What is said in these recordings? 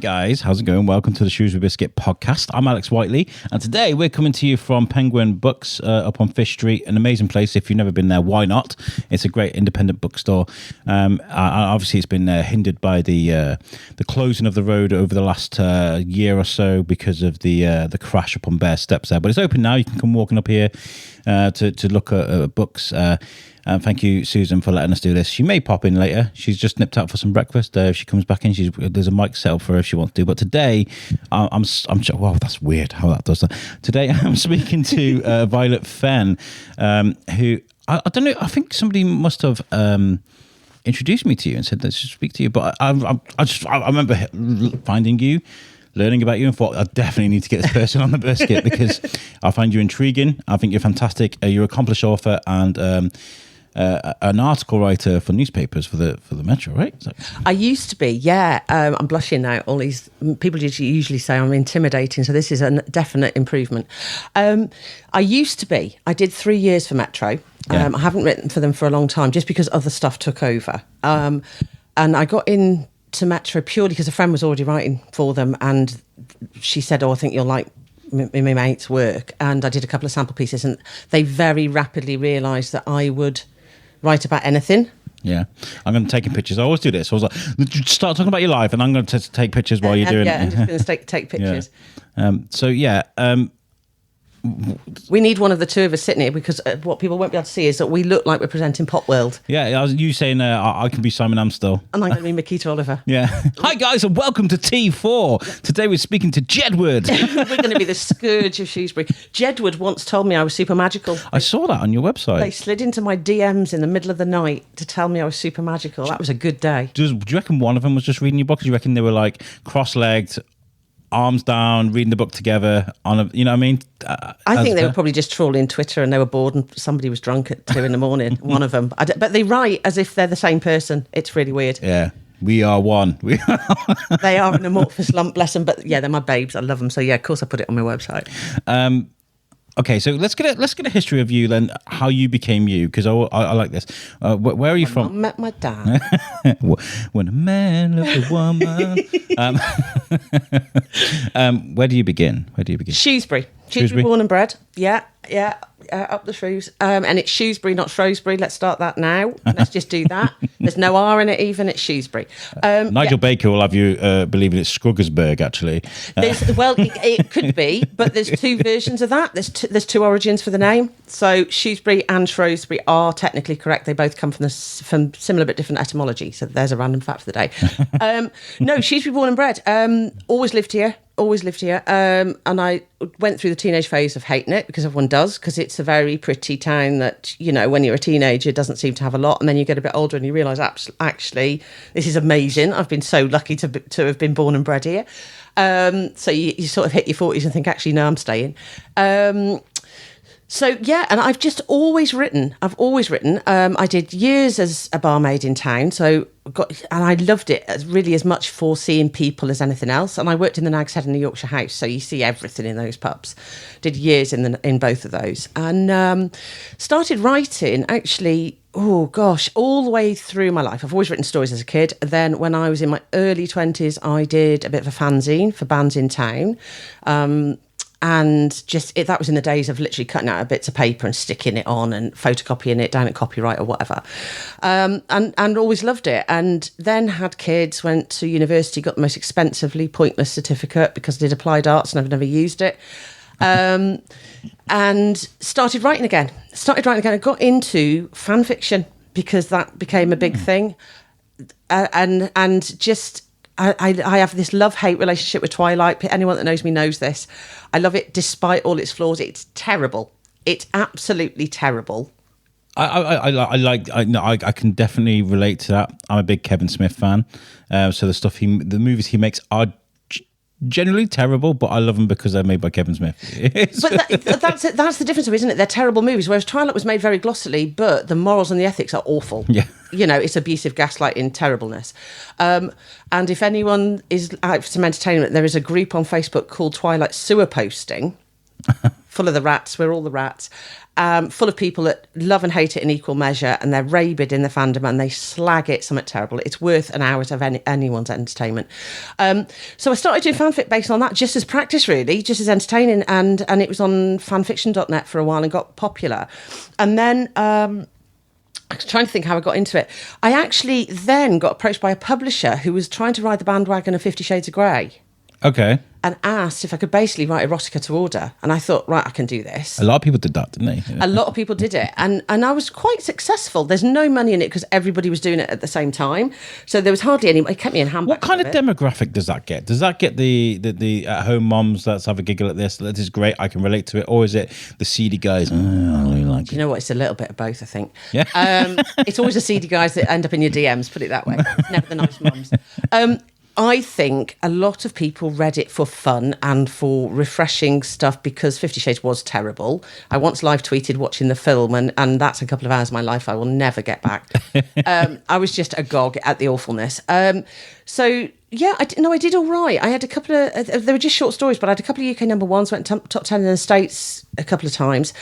guys, how's it going? Welcome to the Shrewsbury Biscuit podcast. I'm Alex Whiteley, and today we're coming to you from Pengwern Books up on Fish Street, an amazing place. If you've never been there, why not? It's a great independent bookstore. Obviously, it's been hindered by the closing of the road over the last year or so because of the crash up on Bear Steps there. But it's open now. You can come walking up here to look at books. Thank you, Susan, for letting us do this. She may pop in later. She's just nipped out for some breakfast. If she comes back in, there's a mic set up for her if she wants to. But today, I'm wow, that's weird how that does that. Today, I'm speaking to Violet Fenn, who I don't know. I think somebody must have introduced me to you and said let's just speak to you. But I remember finding you, learning about you, and thought I definitely need to get this person on the biscuit because I find you intriguing. I think you're fantastic. You're an accomplished author and an article writer for newspapers for the Metro, right? I used to be, yeah. I'm blushing now. All these people usually say I'm intimidating, so this is a definite improvement. I used to be. I did 3 years for Metro. I haven't written for them for a long time, just because other stuff took over. And I got into Metro purely because a friend was already writing for them, and she said, "Oh, I think you'll like my mate's work." And I did a couple of sample pieces, and they very rapidly realised that I would write about anything. Yeah, I'm going to take pictures. I always do this. I was like, start talking about your life, and I'm going to take pictures while you're doing it. Yeah, I'm just going to take pictures. We need one of the two of us sitting here because what people won't be able to see is that we look like we're presenting Pop World. Yeah, I was you saying I can be Simon Amstel. And I'm going to be Makita Oliver. Yeah. Hi guys, and welcome to T4. Today we're speaking to Jedward. We're going to be the scourge of Shrewsbury. Jedward once told me I was super magical. I saw that on your website. They slid into my DMs in the middle of the night to tell me I was super magical. That was a good day. Do you reckon one of them was just reading your book? Or do you reckon they were like cross-legged, arms down, reading the book together on a, you know what I mean? I think they were probably just trawling Twitter and they were bored and somebody was drunk at 2 a.m, one of them. But they write as if they're the same person. It's really weird. Yeah. We are one. They are an amorphous lump, bless them. But yeah, they're my babes. I love them. So yeah, of course I put it on my website. Okay, so let's get a history of you then, how you became you, because I like this. Where are you from? I met my dad. When a man loves a woman. Where do you begin? Shrewsbury, born and bred. Yeah, up the Shrews. And it's Shrewsbury, not Shrewsbury. Let's start that now. Let's just do that. There's no R in it even. It's Shrewsbury. Nigel Baker will have you believing it's Scruggersburg, actually. It could be, but there's two versions of that. There's two origins for the name. So Shrewsbury and Shrewsbury are technically correct. They both come from similar but different etymology. So there's a random fact for the day. No, Shrewsbury born and bred. Always lived here. And I went through the teenage phase of hating it, because everyone does, because it's a very pretty town that, you know, when you're a teenager doesn't seem to have a lot, and then you get a bit older and you realise actually this is amazing. I've been so lucky to have been born and bred here. So you sort of hit your 40s and think, actually no, I'm staying. So, yeah, and I've just always written. I did years as a barmaid in town, and I loved it as much for seeing people as anything else. And I worked in the Nag's Head in the Yorkshire House, so you see everything in those pubs. Did years in both of those. And started writing, actually, all the way through my life. I've always written stories as a kid. Then when I was in my early 20s, I did a bit of a fanzine for bands in town. And that was in the days of literally cutting out bits of paper and sticking it on and photocopying it down at Copyright or whatever. And always loved it. And then had kids, went to university, got the most expensively pointless certificate because I did applied arts and I've never used it. And started writing again. I got into fan fiction because that became a big thing. I have this love-hate relationship with Twilight. Anyone that knows me knows this. I love it despite all its flaws. It's terrible. It's absolutely terrible. I can definitely relate to that. I'm a big Kevin Smith fan. So the movies he makes are generally terrible, but I love them because they're made by Kevin Smith. But that's the difference, isn't it? They're terrible movies, whereas Twilight was made very glossily, but the morals and the ethics are awful. Yeah. You know, it's abusive gaslighting terribleness. And if anyone is out for some entertainment, there is a group on Facebook called Twilight Sewer Posting, full of the rats. We're all the rats. Full of people that love and hate it in equal measure, and they're rabid in the fandom and they slag it something terrible. It's worth an hour of anyone's entertainment. So I started doing fanfic based on that, just as practice, really, just as entertaining, and it was on fanfiction.net for a while and got popular. And then I was trying to think how I got into it. I actually then got approached by a publisher who was trying to ride the bandwagon of 50 Shades of Grey. Okay. And asked if I could basically write erotica to order. And I thought, right, I can do this. A lot of people did that, didn't they? A lot of people did it. And I was quite successful. There's no money in it because everybody was doing it at the same time. So there was hardly any. It kept me in handbags. What kind of demographic does that get? Does that get the at-home moms, let's have a giggle at this, this is great, I can relate to it? Or is it the seedy guys? Oh, I really like it. You know what? It's a little bit of both, I think. Yeah. It's always the seedy guys that end up in your DMs, put it that way. It's never the nice mums. I think a lot of people read it for fun and for refreshing stuff because 50 Shades was terrible. I once live tweeted watching the film and that's a couple of hours of my life I will never get back. I was just agog at the awfulness. So yeah, I did all right. I had a couple of, they were just short stories, but I had a couple of UK number ones, went top 10 in the States a couple of times,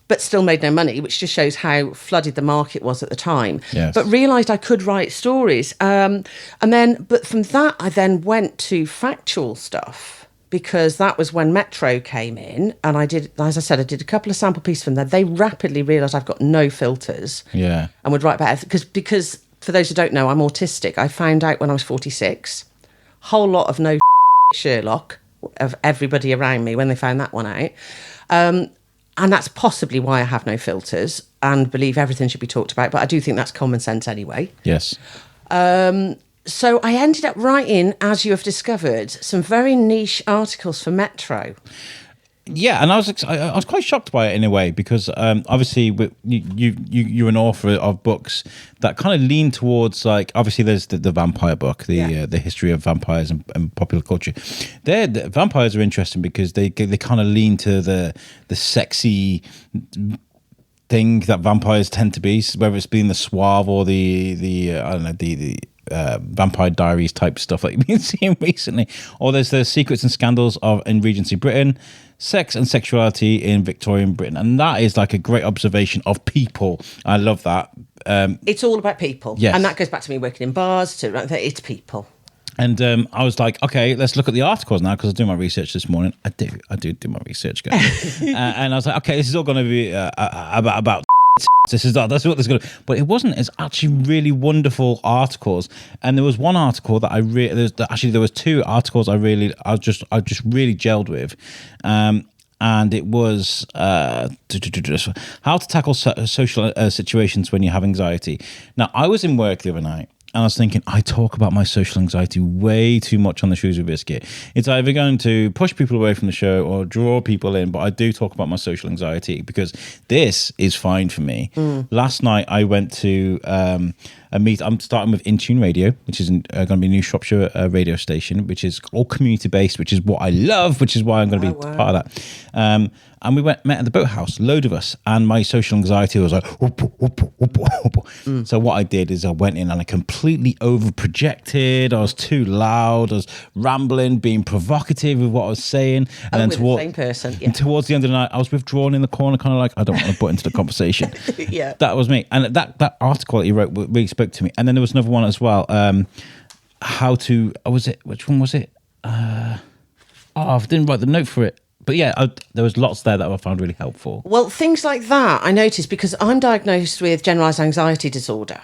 but still made no money, which just shows how flooded the market was at the time. Yes. But realised I could write stories. But from that, I then went to factual stuff because that was when Metro came in. And I did, as I said, I did a couple of sample pieces from there. They rapidly realised I've got no filters. Yeah. And would write better. Because for those who don't know, I'm autistic. I found out when I was 46. Whole lot of no Sherlock of everybody around me when they found that one out. And that's possibly why I have no filters and believe everything should be talked about. But I do think that's common sense anyway. Yes. So I ended up writing, as you have discovered, some very niche articles for Metro. Yeah, and I was quite shocked by it in a way because obviously you're an author of books that kind of lean towards, like, obviously there's the vampire book, the history of vampires and popular culture. The vampires are interesting because they kind of lean to the sexy thing that vampires tend to be, whether it's being the suave or the I don't know, the Vampire Diaries type stuff that you've been seeing recently, or there's the secrets and scandals in Regency Britain, sex and sexuality in Victorian Britain, and that is like a great observation of people. I love that. It's all about people, yes. And that goes back to me working in bars. It's people. And I was like, okay, let's look at the articles now because I was doing my research this morning. I do my research, guys. And I was like, okay, this is all going to be about. That's what this going to. But it wasn't. It's actually really wonderful articles. And there was one article that there was two articles I just really gelled with. And it was how to tackle social situations when you have anxiety. Now, I was in work the other night. And I was thinking, I talk about my social anxiety way too much on the Shrewsbury Biscuit. It's either going to push people away from the show or draw people in, but I do talk about my social anxiety because this is fine for me. Last night, I went to a meet. I'm starting with In Tune Radio, which is going to be a New Shropshire radio station, which is all community-based, which is what I love, which is why I'm going to be part of that. And we met at the boathouse, load of us, and my social anxiety was like, whoop, whoop, whoop, whoop. So what I did is I went in and I completely over-projected. I was too loud. I was rambling, being provocative with what I was saying. And then the same person. Yeah. And towards the end of the night, I was withdrawn in the corner, kind of like, I don't want to butt into the conversation. Yeah. That was me. And that article that you wrote really spoke to me. And then there was another one as well. Which one was it? I didn't write the note for it. But yeah, there was lots there that I found really helpful. Well, things like that I noticed because I'm diagnosed with generalised anxiety disorder,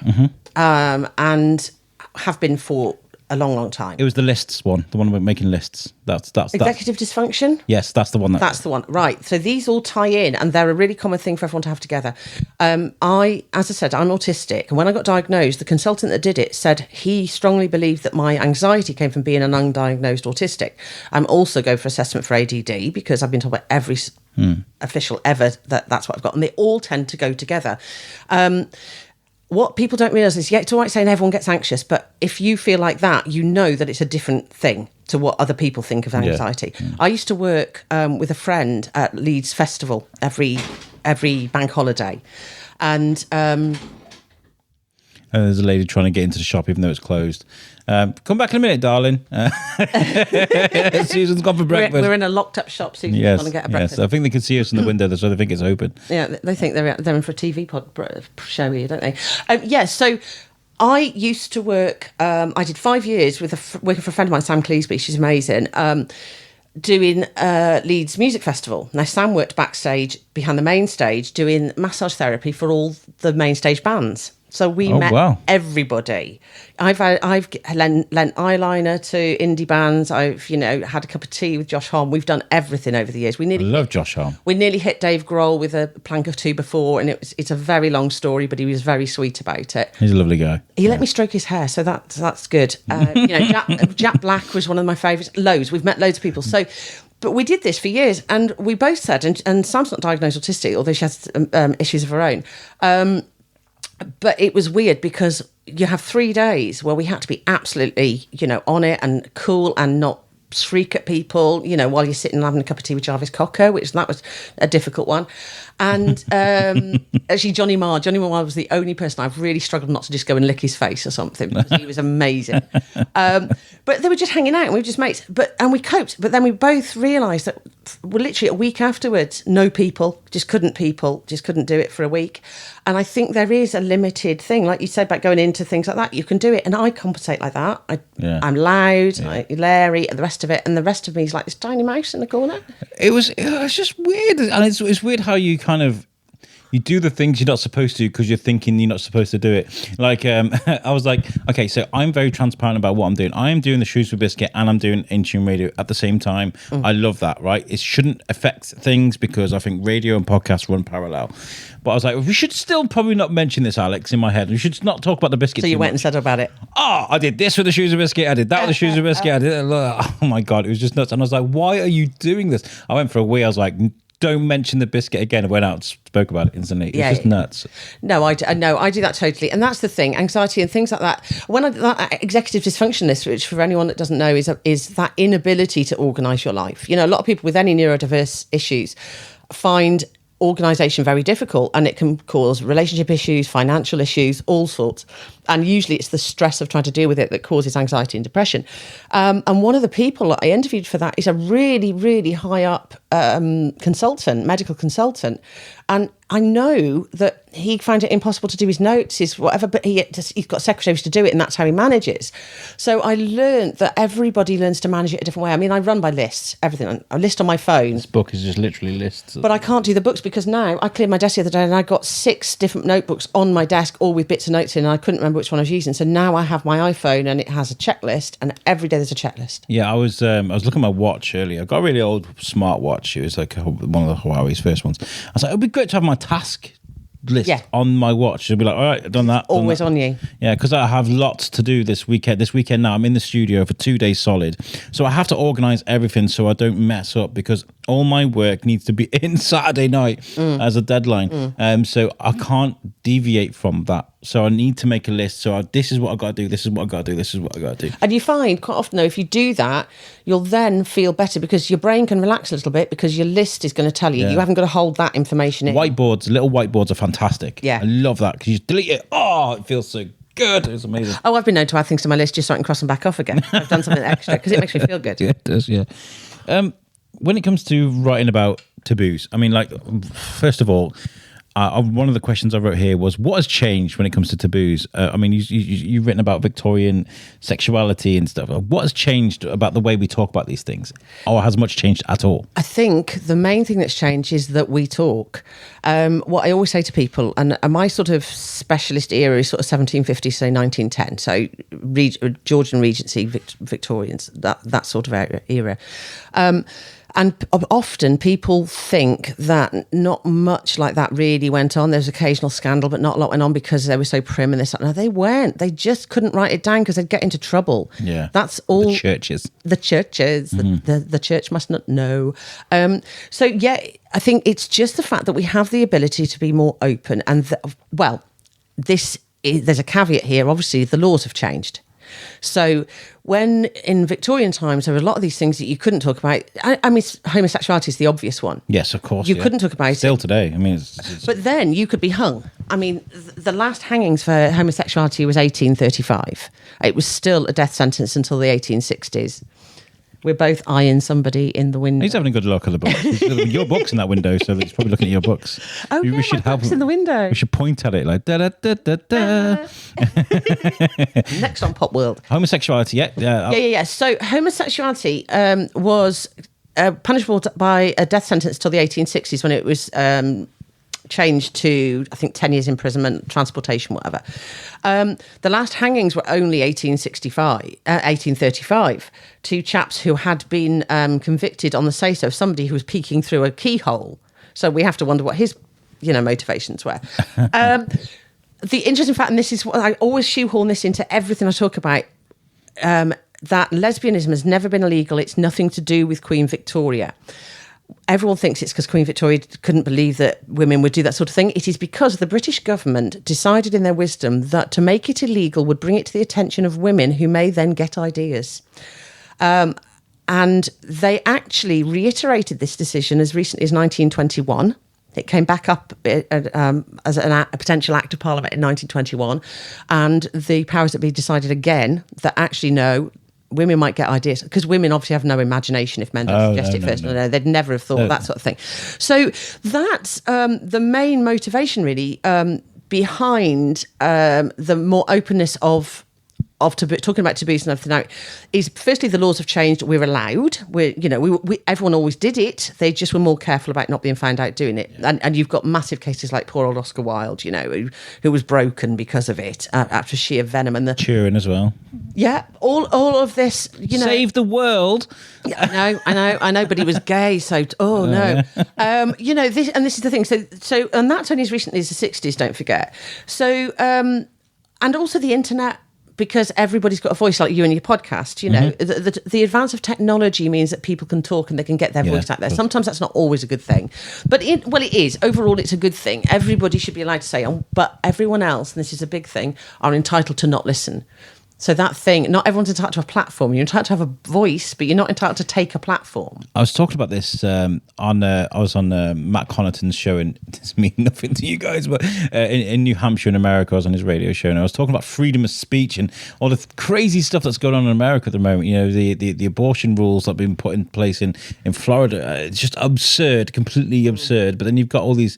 and have been for a long, long time. It was the lists one, the one about making lists. That's executive dysfunction. Yes, that's the one. That's the one. Right. So these all tie in, and they're a really common thing for everyone to have together. As I said, I'm autistic, and when I got diagnosed, the consultant that did it said he strongly believed that my anxiety came from being an undiagnosed autistic. I'm also going for assessment for ADD because I've been told by every official ever that that's what I've got, and they all tend to go together. What people don't realise is, it's all right saying everyone gets anxious, but if you feel like that, you know that it's a different thing to what other people think of anxiety. Yeah. I used to work with a friend at Leeds Festival every bank holiday. And there's a lady trying to get into the shop even though it's closed. Come back in a minute, darling. Susan's gone for breakfast. We're in a locked up shop. Susan's gone to get a breakfast. Yes, I think they can see us in the window, so they think it's open. Yeah, they think they're in for a TV show here, don't they? So I used to work. I did 5 years working for a friend of mine, Sam Cleesby. She's amazing. Doing Leeds Music Festival. Now, Sam worked backstage behind the main stage doing massage therapy for all the main stage bands. So we met everybody. I've lent eyeliner to indie bands. I've had a cup of tea with Josh Homme. We've done everything over the years. I love Josh Homme. We nearly hit Dave Grohl with a plank of two before, and it's a very long story, but he was very sweet about it. He's a lovely guy. He let me stroke his hair, so that's good. Jack Black was one of my favourites. Loads. We've met loads of people. So. But we did this for years, and we both said, and Sam's not diagnosed autistic, although she has issues of her own. But it was weird because you have 3 days where we had to be absolutely, on it and cool and not shriek at people, while you're sitting and having a cup of tea with Jarvis Cocker, that was a difficult one. And actually, Johnny Marr was the only person I've really struggled not to just go and lick his face or something, because he was amazing. But they were just hanging out and we were just mates. And we coped. But then we both realised that we're literally a week afterwards, just couldn't do it for a week. And I think there is a limited thing, like you said about going into things like that. You can do it, and I compensate like that. I'm loud, I'm Larry, and the rest of it, and the rest of me is like this tiny mouse in the corner. It's just weird, and it's weird how you kind of. You do the things you're not supposed to because you're thinking you're not supposed to do it. Like, I was like, okay, so I'm very transparent about what I'm doing. I am doing the Shrewsbury Biscuit and I'm doing In-Tune Radio at the same time. I love that, right? It shouldn't affect things because I think radio and podcasts run parallel. But I was like, we should still probably not mention this, Alex, in my head. We should not talk about the biscuit. So you went and said about it. Oh, I did this with the Shrewsbury Biscuit. I did that with the Shrewsbury Biscuit. I did it. Oh my God, it was just nuts. And I was like, why are you doing this? I went for a wee. I was like, don't mention the biscuit again. I went out and spoke about it instantly. It's just nuts. No, I do that totally. And that's the thing, anxiety and things like that. That executive dysfunction list, which for anyone that doesn't know is that inability to organise your life. A lot of people with any neurodiverse issues find organisation very difficult, and it can cause relationship issues, financial issues, all sorts. And usually it's the stress of trying to deal with it that causes anxiety and depression. And one of the people that I interviewed for that is a really, really high up medical consultant. And I know that he found it impossible to do his notes, his whatever, but he's got secretaries to do it, and that's how he manages. So I learned that everybody learns to manage it a different way. I mean, I run by lists, everything. I list on my phone. This book is just literally lists. But I can't do the books because now I cleared my desk the other day and I got 6 different notebooks on my desk, all with bits of notes in, and I couldn't remember which one I was using. So now I have my iPhone and it has a checklist, and every day there's a checklist. Yeah, I was looking at my watch earlier. I got a really old smart watch. It was like one of the Huawei's first ones. I was like, it'd be great to have my task list on my watch. It'll be like, all right, I've done that. Always on you. Yeah, because I have lots to do this weekend. This weekend now, I'm in the studio for 2 days solid. So I have to organise everything so I don't mess up, because all my work needs to be in Saturday night as a deadline. So I can't deviate from that. So I need to make a list. So this is what I've got to do. This is what I've got to do. This is what I've got to do. And you find quite often, though, if you do that, you'll then feel better because your brain can relax a little bit because your list is going to tell you. You haven't got to hold that information in. Little whiteboards are fantastic. Yeah. I love that because you just delete it. Oh, it feels so good. It's amazing. Oh, I've been known to add things to my list just so I can cross them back off again. I've done something extra because it makes me feel good. Yeah, it does, yeah. When it comes to writing about taboos, I mean, like, first of all, one of the questions I wrote here was, what has changed when it comes to taboos? I mean, you've written about Victorian sexuality and stuff. What has changed about the way we talk about these things? Or has much changed at all? I think the main thing that's changed is that we talk. What I always say to people, and my sort of specialist era is sort of 1750, say 1910. So Georgian Regency, Victorians, that sort of era. And often people think that not much like that really went on. There was occasional scandal, but not a lot went on because they were so prim and this. No, they weren't. They just couldn't write it down because they'd get into trouble. Yeah, that's all. The churches. The church must not know. So yeah, I think it's just the fact that we have the ability to be more open. And there's a caveat here. Obviously, the laws have changed. So when in Victorian times, there were a lot of these things that you couldn't talk about. I mean, homosexuality is the obvious one. Yes, of course. You couldn't talk about Still it. today. I mean, it's But then you could be hung. I mean, the last hangings for homosexuality was 1835. It was still a death sentence until the 1860s. We're both eyeing somebody in the window. he's having a good look at the books. Your book's in that window, so he's probably looking at your books. Oh, yeah, my book's in the window. We should point at it like da da da da da. Next on Pop World. Homosexuality, Yeah. So homosexuality was punishable by a death sentence till the 1860s when it was changed to, I think, 10 years imprisonment, transportation, whatever. The last hangings were only 1835. Two chaps who had been convicted on the say-so of somebody who was peeking through a keyhole. So we have to wonder what his, motivations were. The interesting fact, and this is what I always shoehorn this into everything I talk about, that lesbianism has never been illegal. It's nothing to do with Queen Victoria. Everyone thinks it's because Queen Victoria couldn't believe that women would do that sort of thing. It is because the British government decided in their wisdom that to make it illegal would bring it to the attention of women who may then get ideas. And they actually reiterated this decision as recently as 1921. It came back up as a potential act of parliament in 1921. And the powers that be decided again that actually no, women might get ideas, because women obviously have no imagination if men don't suggest it first. No, they'd never have thought that sort of thing. So that's the main motivation really behind the more openness of talking about taboos and everything now is firstly the laws have changed. We're allowed. Everyone always did it. They just were more careful about not being found out doing it. And you've got massive cases like poor old Oscar Wilde, who was broken because of it after sheer venom and the Turin as well. Yeah, all of this, Save the world. Yeah, I know, but he was gay, so no. This is the thing. So and that's only as recently as the 60s. Don't forget. So and also the internet. Because everybody's got a voice like you and your podcast, the advance of technology means that people can talk and they can get their voice out there. Sometimes that's not always a good thing, but it is. Overall, it's a good thing. Everybody should be allowed to say, but everyone else, and this is a big thing, are entitled to not listen. So that thing, not everyone's entitled to a platform. You're entitled to have a voice, but you're not entitled to take a platform. I was talking about this I was on Matt Connaughton's show, and this means nothing to you guys, but in New Hampshire in America, I was on his radio show, and I was talking about freedom of speech and all the crazy stuff that's going on in America at the moment. The abortion rules that have been put in place in Florida. It's just absurd, completely absurd. But then you've got all these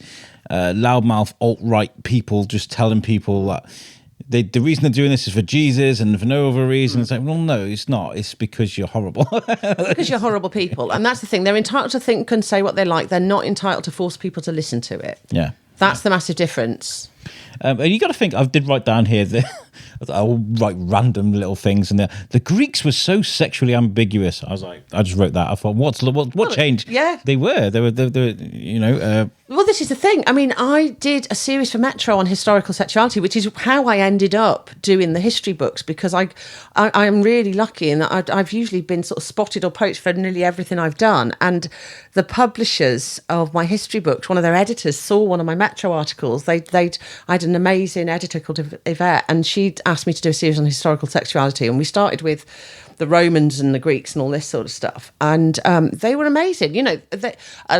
loudmouth alt-right people just telling people that the reason they're doing this is for Jesus and for no other reason. It's like, well, no, it's not. It's because you're horrible. Because you're horrible people. And that's the thing. They're entitled to think and say what they like. They're not entitled to force people to listen to it. Yeah. That's the massive difference. And you got to think, I did write down here I'll write random little things, and the Greeks were so sexually ambiguous. I was like, I just wrote that. I thought, what changed? Yeah, they were. Well, this is the thing. I mean, I did a series for Metro on historical sexuality, which is how I ended up doing the history books, because I am really lucky in that I've usually been sort of spotted or poached for nearly everything I've done. And the publishers of my history books, one of their editors, saw one of my Metro articles. I had an amazing editor called Yvette, and she'd asked me to do a series on historical sexuality, and we started with the Romans and the Greeks and all this sort of stuff, and they were amazing.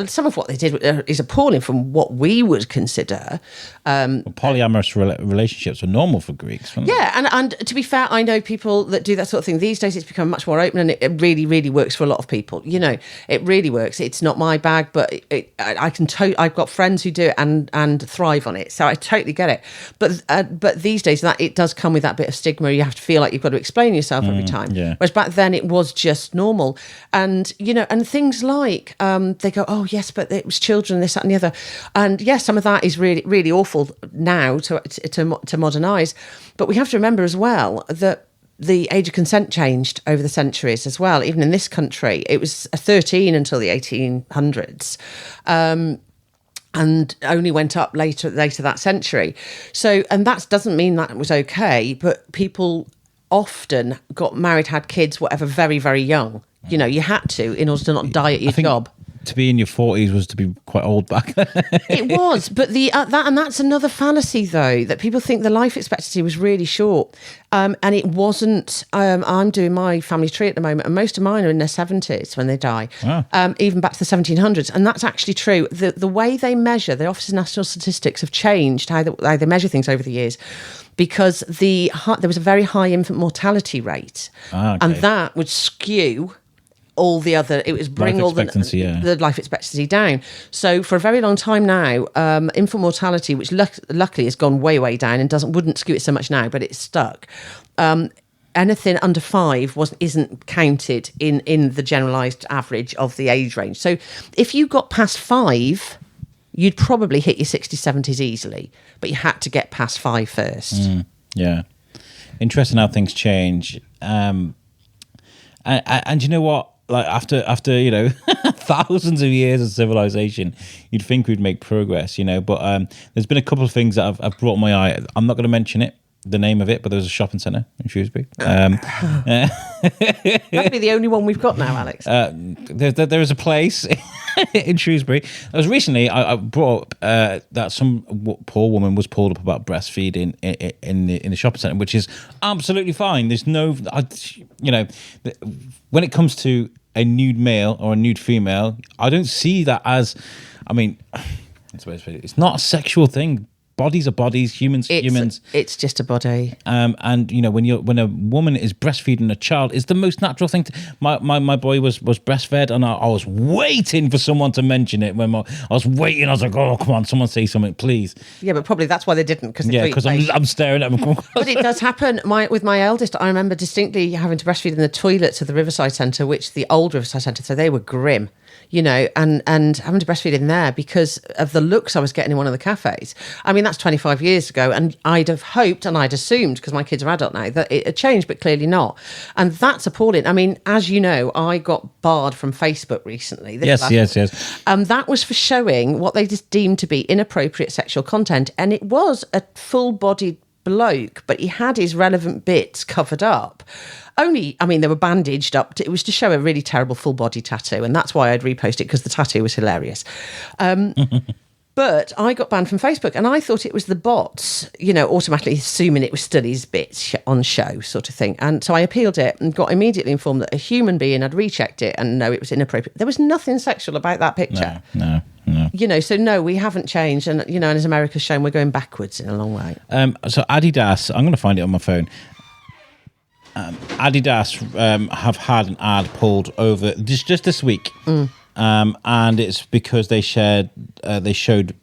Some of what they did is appalling from what we would consider polyamorous relationships were normal for Greeks. Yeah, and to be fair, I know people that do that sort of thing these days. It's become much more open, and it really, really works for a lot of people. It really works. It's not my bag, but I've got friends who do it and thrive on it, so I totally get it. But these days, that it does come with that bit of stigma. You have to feel like you've got to explain yourself every time. Yeah. Whereas back then it was just normal. And, and things like, they go, oh, yes, but it was children, this, that and the other. And yes, some of that is really, really awful now to modernise. But we have to remember as well that the age of consent changed over the centuries as well. Even in this country, it was 13 until the 1800s. And only went up later that century. So, and that doesn't mean that was okay, but people often got married, had kids, whatever, very, very young. You had to in order to not die at your job. to be in your 40s was to be quite old back then. It was, but that's another fallacy though, that people think the life expectancy was really short, and it wasn't. I'm doing my family tree at the moment, and most of mine are in their 70s when they die. Wow. Even back to the 1700s, and that's actually true. The way they measure, the Office of National Statistics have changed how they measure things over the years, because there was a very high infant mortality rate, and that would skew all the other. It was bring all the life expectancy down. So for a very long time now, infant mortality, which luckily has gone way down and wouldn't skew it so much now, but it's stuck. Anything under 5 isn't counted in the generalised average of the age range. So if you got past 5, you'd probably hit your 60s, 70s easily, but you had to get past 5 first. Yeah. Interesting how things change. And you know what? Like after thousands of years of civilization, you'd think we'd make progress, but there's been a couple of things that have brought my eye. I'm not going to mention the name of it, but there was a shopping centre in Shrewsbury. That'd be the only one we've got now, Alex. There is a place in Shrewsbury. I was recently, I brought up that some poor woman was pulled up about breastfeeding in the shopping centre, which is absolutely fine. There's no, when it comes to a nude male or a nude female, I don't see that as, it's not a sexual thing. Bodies are bodies, humans. It's just a body. And when a woman is breastfeeding a child, it's the most natural thing. My boy was breastfed, and I was waiting for someone to mention it. I was waiting, I was like, oh come on, someone say something, please. Yeah, but probably that's why they didn't, because I'm staring at them. But it does happen. With my eldest, I remember distinctly having to breastfeed in the toilets of the Riverside Centre, which the old Riverside Centre, so they were grim. And having to breastfeed in there because of the looks I was getting in one of the cafes. That's 25 years ago, and I'd have hoped and I'd assumed, because my kids are adult now, that it had changed, but clearly not. And that's appalling. As you know, I got barred from Facebook recently. Yes. That was for showing what they just deemed to be inappropriate sexual content, and it was a full-bodied bloke, but he had his relevant bits covered up. They were bandaged up. It was to show a really terrible full body tattoo, and that's why I'd repost it, because the tattoo was hilarious. But I got banned from Facebook, and I thought it was the bots, automatically assuming it was studies bits on show sort of thing. And so I appealed it and got immediately informed that a human being had rechecked it and no, it was inappropriate. There was nothing sexual about that picture. No. So no, we haven't changed. And, and as America's shown, we're going backwards in a long way. So Adidas, I'm going to find it on my phone. Adidas have had an ad pulled over just this week, and it's because they showed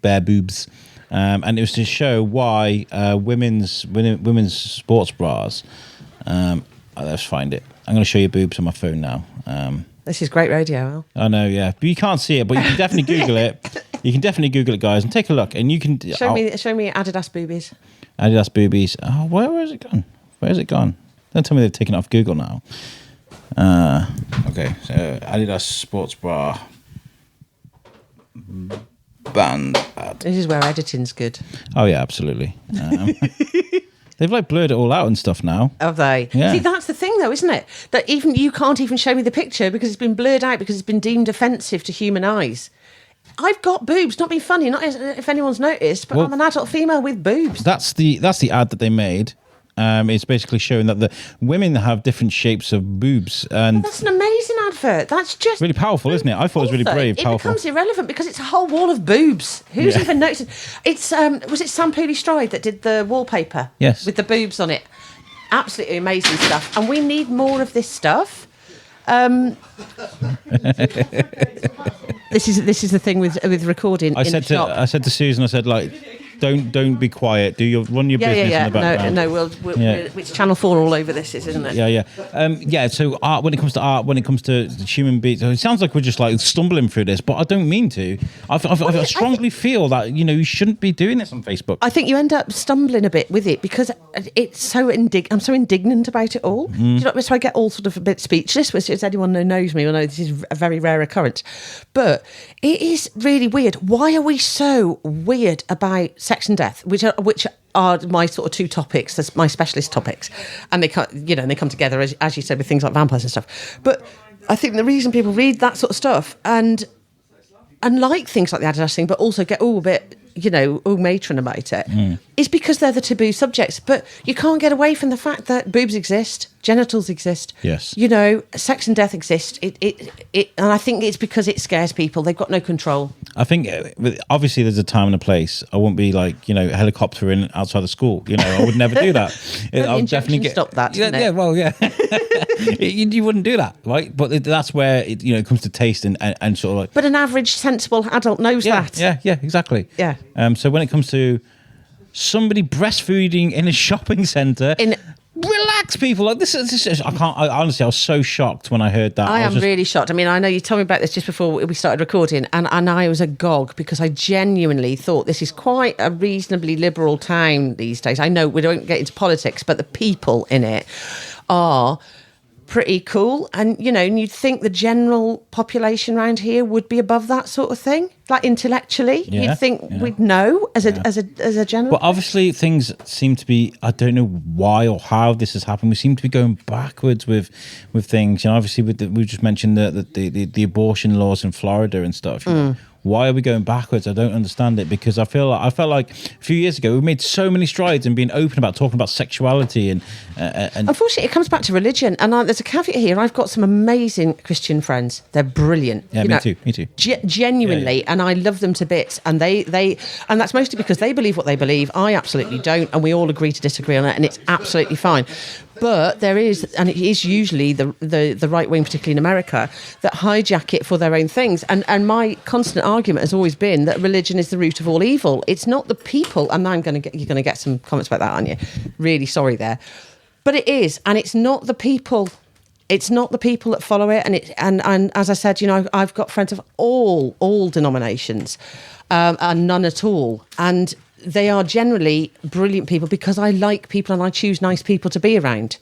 bare boobs, and it was to show why women's sports bras. Let's find it. I'm going to show you boobs on my phone now. This is great radio, Al. I know, yeah, but you can't see it, but you can definitely Google it. You can definitely Google it, guys, and take a look. And you can show me Adidas boobies. Adidas boobies. Oh, where is it gone? Where has it gone? Don't tell me they've taken it off Google now. Okay, so Adidas sports bra band ad. This is where editing's good. Oh yeah, absolutely. They've blurred it all out and stuff now. Have they? Yeah. See, that's the thing though, isn't it? That even you can't even show me the picture because it's been blurred out because it's been deemed offensive to human eyes. I've got boobs, not being funny, not if anyone's noticed, but I'm an adult female with boobs. That's the ad that they made. It's basically showing that the women have different shapes of boobs, and that's an amazing advert. That's just really powerful, isn't it? I thought it was really brave, powerful. It becomes irrelevant because it's a whole wall of boobs. Who's even noticed? It's was it Sam Pooley Stride that did the wallpaper? Yes, with the boobs on it. Absolutely amazing stuff, and we need more of this stuff. This is the thing with recording. I said to Susan, I said don't be quiet. Run your business in the background. No, it's Channel 4 all over this, isn't it? Yeah. So art, when it comes to human beings, it sounds like we're just stumbling through this, but I don't mean to. I strongly feel that you shouldn't be doing this on Facebook. I think you end up stumbling a bit with it because it's so I'm so indignant about it all. Do you know, so I get all sort of a bit speechless, which is anyone who knows me will know this is a very rare occurrence. But it is really weird. Why are we so weird about sex and death, which are my sort of two topics, that's my specialist topics, and they come together as you said with things like vampires and stuff. But I think the reason people read that sort of stuff and like things like the Adidas thing, but also get all a bit, matron about it, is because they're the taboo subjects. But you can't get away from the fact that boobs exist, genitals exist. Yes. Sex and death exist. And I think it's because it scares people. They've got no control. I think obviously there's a time and a place. I wouldn't be like, helicoptering outside the school. I would never do that. I would definitely stop that. Yeah, well, yeah. you wouldn't do that, right? But that's where it comes to taste and sort of like. But an average sensible adult knows that. Yeah, exactly. Yeah. So when it comes to somebody breastfeeding in a shopping centre. Relax, people. Like this is I can't. Honestly, I was so shocked when I heard that. I am really shocked. I mean, I know you told me about this just before we started recording, and I was agog because I genuinely thought this is quite a reasonably liberal town these days. I know we don't get into politics, but the people in it are pretty cool, and you'd think the general population around here would be above that sort of thing, like intellectually. You'd think we'd know as a general. But obviously things seem to be, I don't know why or how this has happened, we seem to be going backwards with things. Obviously we just mentioned the abortion laws in Florida and stuff. Why are we going backwards? I don't understand it, because I felt like a few years ago we made so many strides in being open about talking about sexuality and unfortunately it comes back to religion, and there's a caveat here. I've got some amazing Christian friends. They're brilliant. Yeah, me too. Genuinely, and I love them to bits, and they and that's mostly because they believe what they believe. I absolutely don't, and we all agree to disagree on it, and it's absolutely fine. But there is, and it is usually the right wing, particularly in America, that hijack it for their own things. And my constant argument has always been that religion is the root of all evil. It's not the people. And now you're going to get some comments about that, aren't you? Really sorry there. But it is, and it's not the people. It's not the people that follow it. And as I said, I've got friends of all denominations, and none at all. And they are generally brilliant people because I like people and I choose nice people to be around.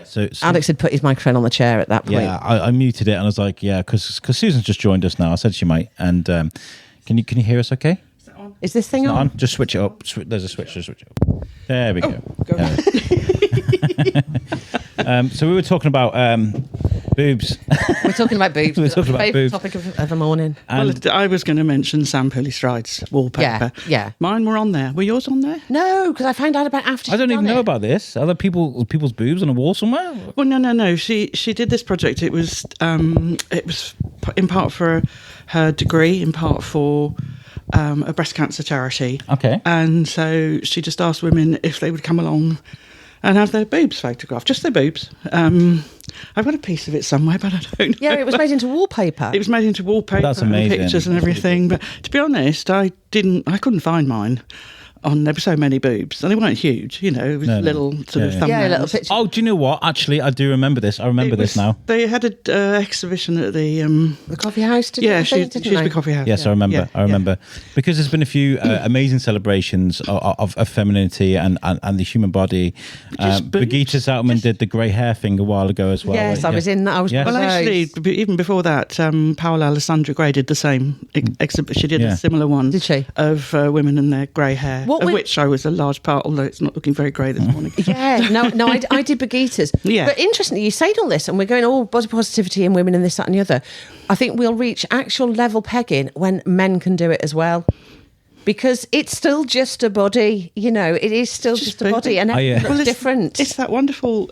So Alex had put his microphone on the chair at that point. Yeah, I muted it and I was like, because Susan's just joined us now. I said she might. And can you hear us okay? Is this thing on? Just switch it up. There's a switch. Just switch it up. There we go. Go So we were talking about boobs. We're talking about boobs. We're talking about favourite boobs. topic of the morning. Well, I was going to mention Sam Purley-Stride's wallpaper. Yeah. Mine were on there. Were yours on there? No, because I found out about after. I don't even know it. about this. Are there people's boobs on a wall somewhere? Well, no. She did this project. It was in part for her degree, in part for a breast cancer charity. Okay. And so she just asked women if they would come along and have their boobs photographed, just their boobs. I've got a piece of it somewhere, but I don't know. Yeah, it was made into wallpaper. It was made into wallpaper. That's amazing. And pictures and everything. But to be honest, I couldn't find mine. There were so many boobs, and they weren't huge. It was little sort of thumbnails. Yeah, little pictures. Oh, do you know what? Actually, I do remember this. I remember this now. They had an exhibition at the coffee house. Shrewsbury Coffee House. Yes, yeah. I remember. Yeah, I remember because there's been a few amazing celebrations of femininity and the human body. Brigitte Zeltman did the grey hair thing a while ago as well. Yes, I was in that. I was. Yes. Well, actually, even before that, Paola Alessandra Gray did the same exhibit. She did a similar one. Did she? Of women and their grey hair, which I was a large part, although it's not looking very grey this morning. Yeah, no, I did Brigitte's. Yeah. But interestingly, you say all this, and we're going, body positivity and women and this, that, and the other. I think we'll reach actual level pegging when men can do it as well. Because it's still just a body, it is still just a body, and it's different. It's that wonderful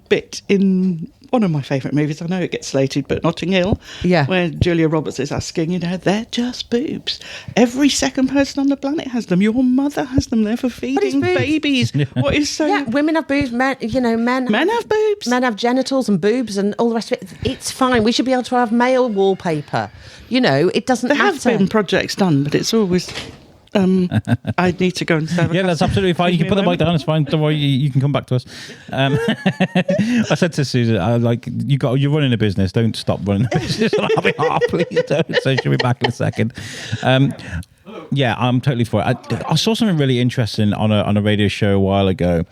bit in one of my favourite movies. I know it gets slated, but Notting Hill, where Julia Roberts is asking, they're just boobs. Every second person on the planet has them. Your mother has them. They're for feeding babies. What is so? Yeah, women have boobs. Men have boobs. Men have genitals and boobes and all the rest of it. It's fine. We should be able to have male wallpaper. It doesn't matter. There have been projects done, but it's always. I need to go and serve. Yeah, that's absolutely fine. You can put the mic down. It's fine. Don't worry. You can come back to us. I said to Susan, you're running a business. Don't stop running a business on our behalf, please. Don't. So she'll be back in a second. Yeah, I'm totally for it. I saw something really interesting on a radio show a while ago,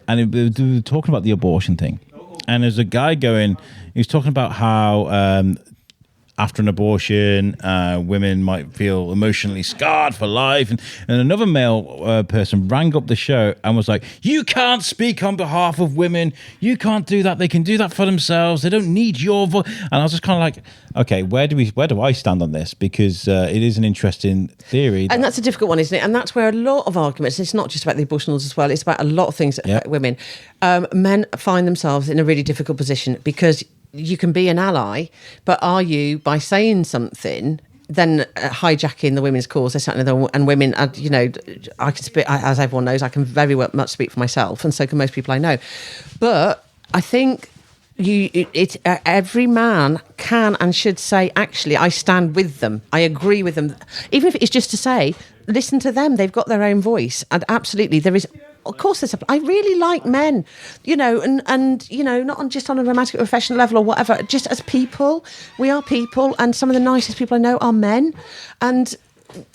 and they were talking about the abortion thing. And there's a guy he was talking about how after an abortion, women might feel emotionally scarred for life. And another male person rang up the show and was like, you can't speak on behalf of women. You can't do that. They can do that for themselves. They don't need your voice. And I was just kind of like, okay, where do I stand on this? Because it is an interesting theory. And that's a difficult one, isn't it? And that's where a lot of arguments, it's not just about the abortion laws as well, it's about a lot of things that affect women. Men find themselves in a really difficult position because you can be an ally, but are you, by saying something, then hijacking the women's cause? And women, you know, I can speak, as everyone knows, I can very much speak for myself, and so can most people I know. But I think every man can and should say, actually, I stand with them. I agree with them. Even if it's just to say, listen to them. They've got their own voice. And absolutely, there is... Of course, I really like men, you know, and you know, not just on a romantic or professional level or whatever, just as people. We are people, and some of the nicest people I know are men, and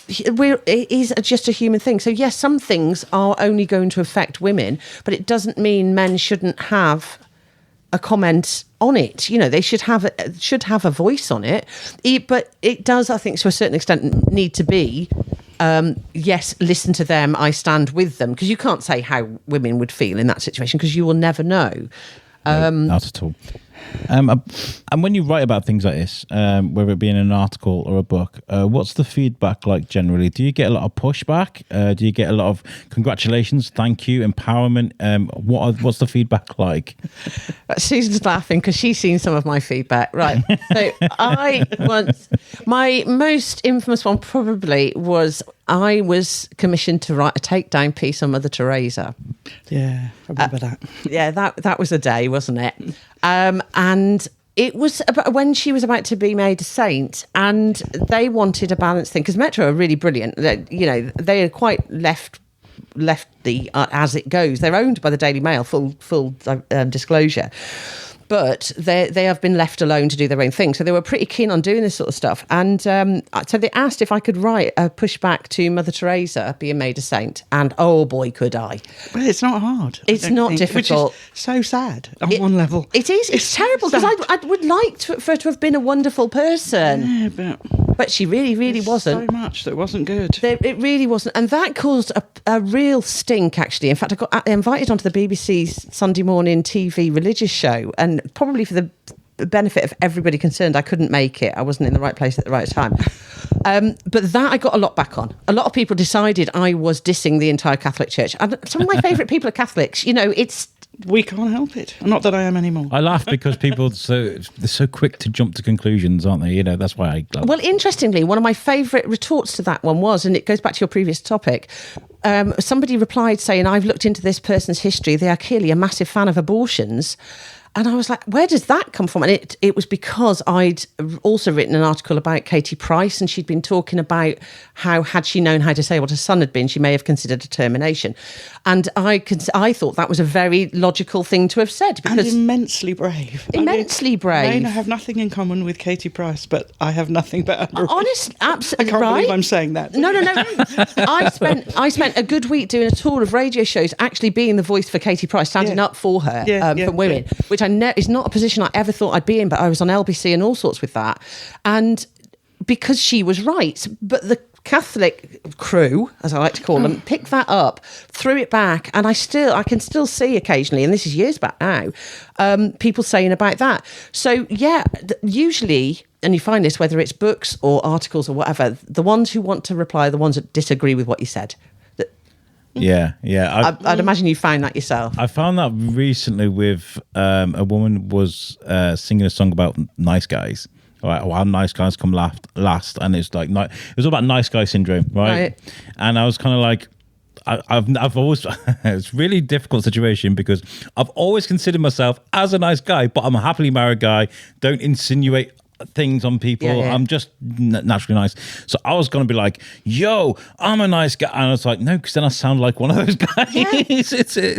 it is just a human thing. So yes, some things are only going to affect women, but it doesn't mean men shouldn't have a comment on it. You know, they should have a voice on it. But it does, I think, to a certain extent, need to be. Yes, listen to them, I stand with them, because you can't say how women would feel in that situation, because you will never know. No, not at all. And when you write about things like this, whether it be in an article or a book, what's the feedback like generally? Do you get a lot of pushback? Do you get a lot of congratulations, thank you, empowerment? What's the feedback like? Susan's laughing because she's seen some of my feedback. Right. So my most infamous one probably was I was commissioned to write a takedown piece on Mother Teresa. Yeah, I remember that. Yeah, that was a day, wasn't it? And it was about when she was about to be made a saint, and they wanted a balanced thing, because Metro are really brilliant. You know, they are quite lefty as it goes. They're owned by the Daily Mail, full disclosure. But they have been left alone to do their own thing. So they were pretty keen on doing this sort of stuff. And so they asked if I could write a pushback to Mother Teresa being made a saint. And oh boy, could I. Well, it's not hard. It's not difficult. Which is so sad on one level. It is. It's terrible, because I would like for her to have been a wonderful person. Yeah, but she really wasn't. So much that wasn't good. It really wasn't. And that caused a real stink, actually. In fact, I got invited onto the BBC's Sunday morning TV religious show, and probably for the benefit of everybody concerned, I couldn't make it. I wasn't in the right place at the right time. But that I got a lot back on. A lot of people decided I was dissing the entire Catholic Church. And some of my favourite people are Catholics. You know, we can't help it. Not that I am anymore. I laugh because people they're so quick to jump to conclusions, aren't they? You know, that's why I laugh. Well, interestingly, one of my favourite retorts to that one was, and it goes back to your previous topic, somebody replied saying, I've looked into this person's history. They are clearly a massive fan of abortions. And I was like, where does that come from? And it was because I'd also written an article about Katie Price, and she'd been talking about how, had she known how disabled her son had been, she may have considered a termination. And I thought that was a very logical thing to have said. Because and immensely brave. Immensely brave. I have nothing in common with Katie Price, but I have nothing but honest, absolutely. I can't believe I'm saying that. No. I spent a good week doing a tour of radio shows, actually being the voice for Katie Price, standing up for her, for women, which I know is not a position I ever thought I'd be in, but I was on LBC and all sorts with that. And because she was right, but the Catholic crew, as I like to call them, picked that up, threw it back, and I can still see occasionally, and this is years back now, people saying about that. So yeah, usually, and you find this whether it's books or articles or whatever, the ones who want to reply are the ones that disagree with what you said. Yeah. I'd imagine you found that yourself. I found that recently with a woman was singing a song about nice guys. Right, how nice guys come last, and it's like it was all about nice guy syndrome, right? And I was kind of like, I've always it's a really difficult situation, because I've always considered myself as a nice guy, but I'm a happily married guy. Don't insinuate things on people. I'm just naturally nice. So I was going to be like, yo, I'm a nice guy. And I was like, no, because then I sound like one of those guys. Yeah.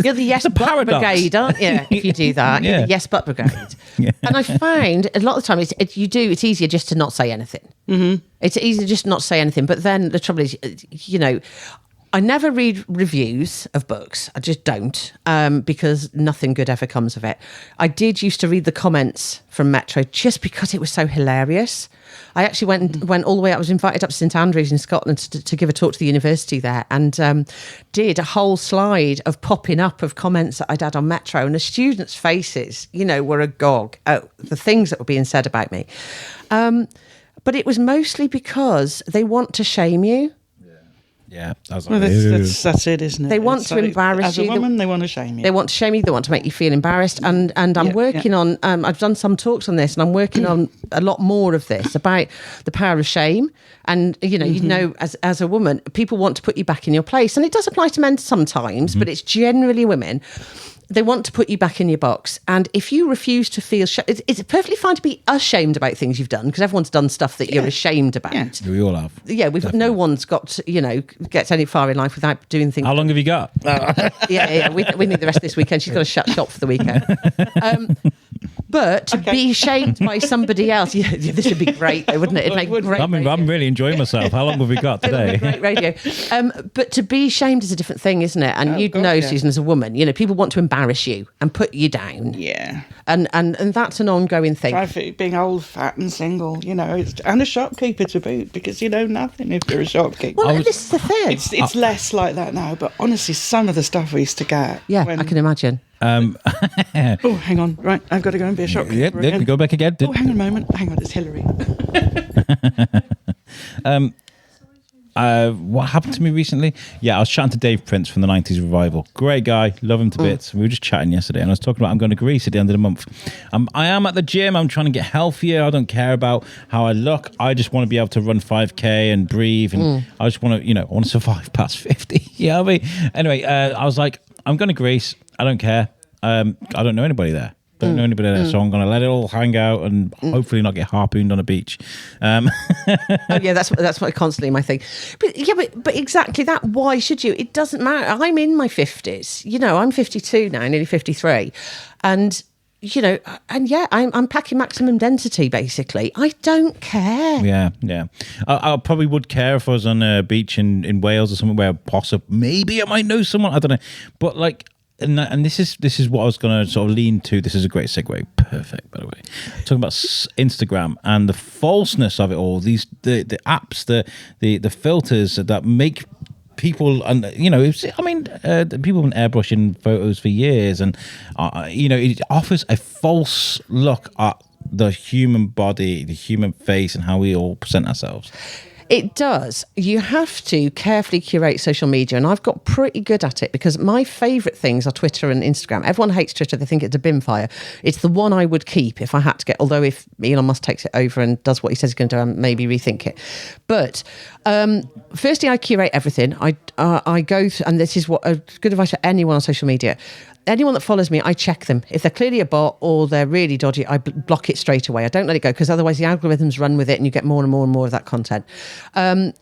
You're the yes but brigade, aren't you? If you do that, you're the yes but brigade. And I find a lot of the time it's easier just to not say anything. Mm-hmm. It's easier just not to say anything. But then the trouble is, you know, I never read reviews of books. I just don't, because nothing good ever comes of it. I did used to read the comments from Metro just because it was so hilarious. I actually went all the way. I was invited up to St Andrews in Scotland to give a talk to the university there, and did a whole slide of popping up of comments that I'd had on Metro, and the students' faces, were agog at the things that were being said about me. But it was mostly because they want to shame you. Yeah, that's it, isn't it? They want to embarrass you. As a woman, they want to shame you. They want to shame you. They want to make you feel embarrassed. And I'm working on. I've done some talks on this, and I'm working on a lot more of this about the power of shame. And as a woman, people want to put you back in your place, and it does apply to men sometimes, but it's generally women. They want to put you back in your box. And if you refuse to feel... it's perfectly fine to be ashamed about things you've done, because everyone's done stuff that you're ashamed about. Yeah. We all have. Yeah, no one's got, gets any far in life without doing things. How long have you got? We need the rest of this weekend. She's got to shut shop for the weekend. But to be shamed by somebody else, this would be great, though, wouldn't it? It'd make great I'm really enjoying myself. How long have we got today? Great radio. But to be shamed is a different thing, isn't it? And Susan, as a woman, people want to embarrass you and put you down. Yeah. And that's an ongoing thing. Try being old, fat and single, and a shopkeeper to boot, because you know nothing if you're a shopkeeper. Well, this is the thing. It's less like that now, but honestly, some of the stuff we used to get. Yeah, I can imagine. Oh, hang on. Right, I've got to go and be a shopkeeper again. Go back again. Oh, hang on a moment. Hang on, it's Hillary. What happened to me recently? Yeah, I was chatting to Dave Prince from the 90s Revival. Great guy, love him to bits. We were just chatting yesterday, and I was talking about I'm going to Greece at the end of the month. I am at the gym. I'm trying to get healthier. I don't care about how I look. I just want to be able to run 5K and breathe, and I just want to, I want to survive past 50. You know what I mean? Anyway, I was like, I'm going to Greece. I don't care. I don't know anybody there. Don't know anybody there, so I'm going to let it all hang out and hopefully not get harpooned on a beach. That's constantly my thing. But exactly that. Why should you? It doesn't matter. I'm in my 50s. I'm 52 now, nearly 53, and I'm packing maximum density. Basically, I don't care. Yeah. I probably would care if I was on a beach in Wales or something where maybe I might know someone. I don't know, but like. And this is what I was going to sort of lean to. This is a great segue. Perfect, by the way. Talking about Instagram and the falseness of it all. The apps, the filters that make people, and people have been airbrushing photos for years, and it offers a false look at the human body, the human face, and how we all present ourselves. It does. You have to carefully curate social media, and I've got pretty good at it, because my favourite things are Twitter and Instagram. Everyone hates Twitter. They think it's a bin fire. It's the one I would keep if I had to get, although if Elon Musk takes it over and does what he says he's going to do, I'll maybe rethink it. But firstly, I curate everything. I go through, and this is what a good advice for anyone on social media. Anyone that follows me, I check them. If they're clearly a bot or they're really dodgy, I block it straight away. I don't let it go, because otherwise the algorithms run with it and you get more and more and more of that content. And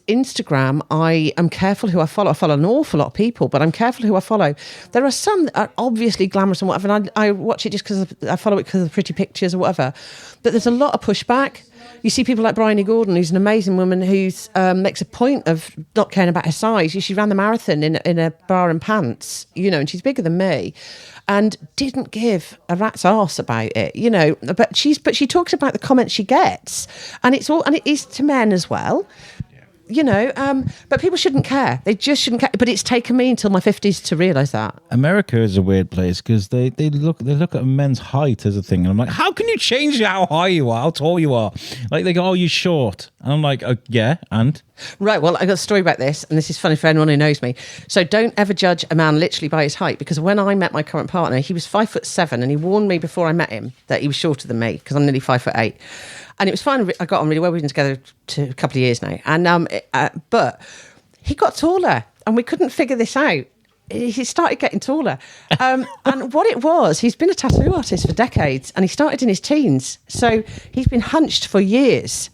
Instagram, I am careful who I follow. I follow an awful lot of people, but I'm careful who I follow. There are some that are obviously glamorous and whatever, and I watch it just because I follow it because of the pretty pictures or whatever. But there's a lot of pushback. You see people like Bryony Gordon, who's an amazing woman who makes a point of not caring about her size. She ran the marathon in a bra and pants, and she's bigger than me, and didn't give a rat's arse about it, But she talks about the comments she gets, and it is to men as well. But people shouldn't care. They just shouldn't care. But it's taken me until my 50s to realise that. Yeah. America is a weird place, because they look at men's height as a thing, and I'm like, how can you change how high you are, how tall you are? Like, they go, oh, you're short, and I'm like, yeah, and right. Well, I got a story about this, and this is funny for anyone who knows me. So don't ever judge a man literally by his height, because when I met my current partner, he was 5'7", and he warned me before I met him that he was shorter than me, because I'm nearly 5'8". And it was fine. I got on really well. We've been together a couple of years now. And but he got taller, and we couldn't figure this out. He started getting taller. And what it was, he's been a tattoo artist for decades, and he started in his teens. So he's been hunched for years.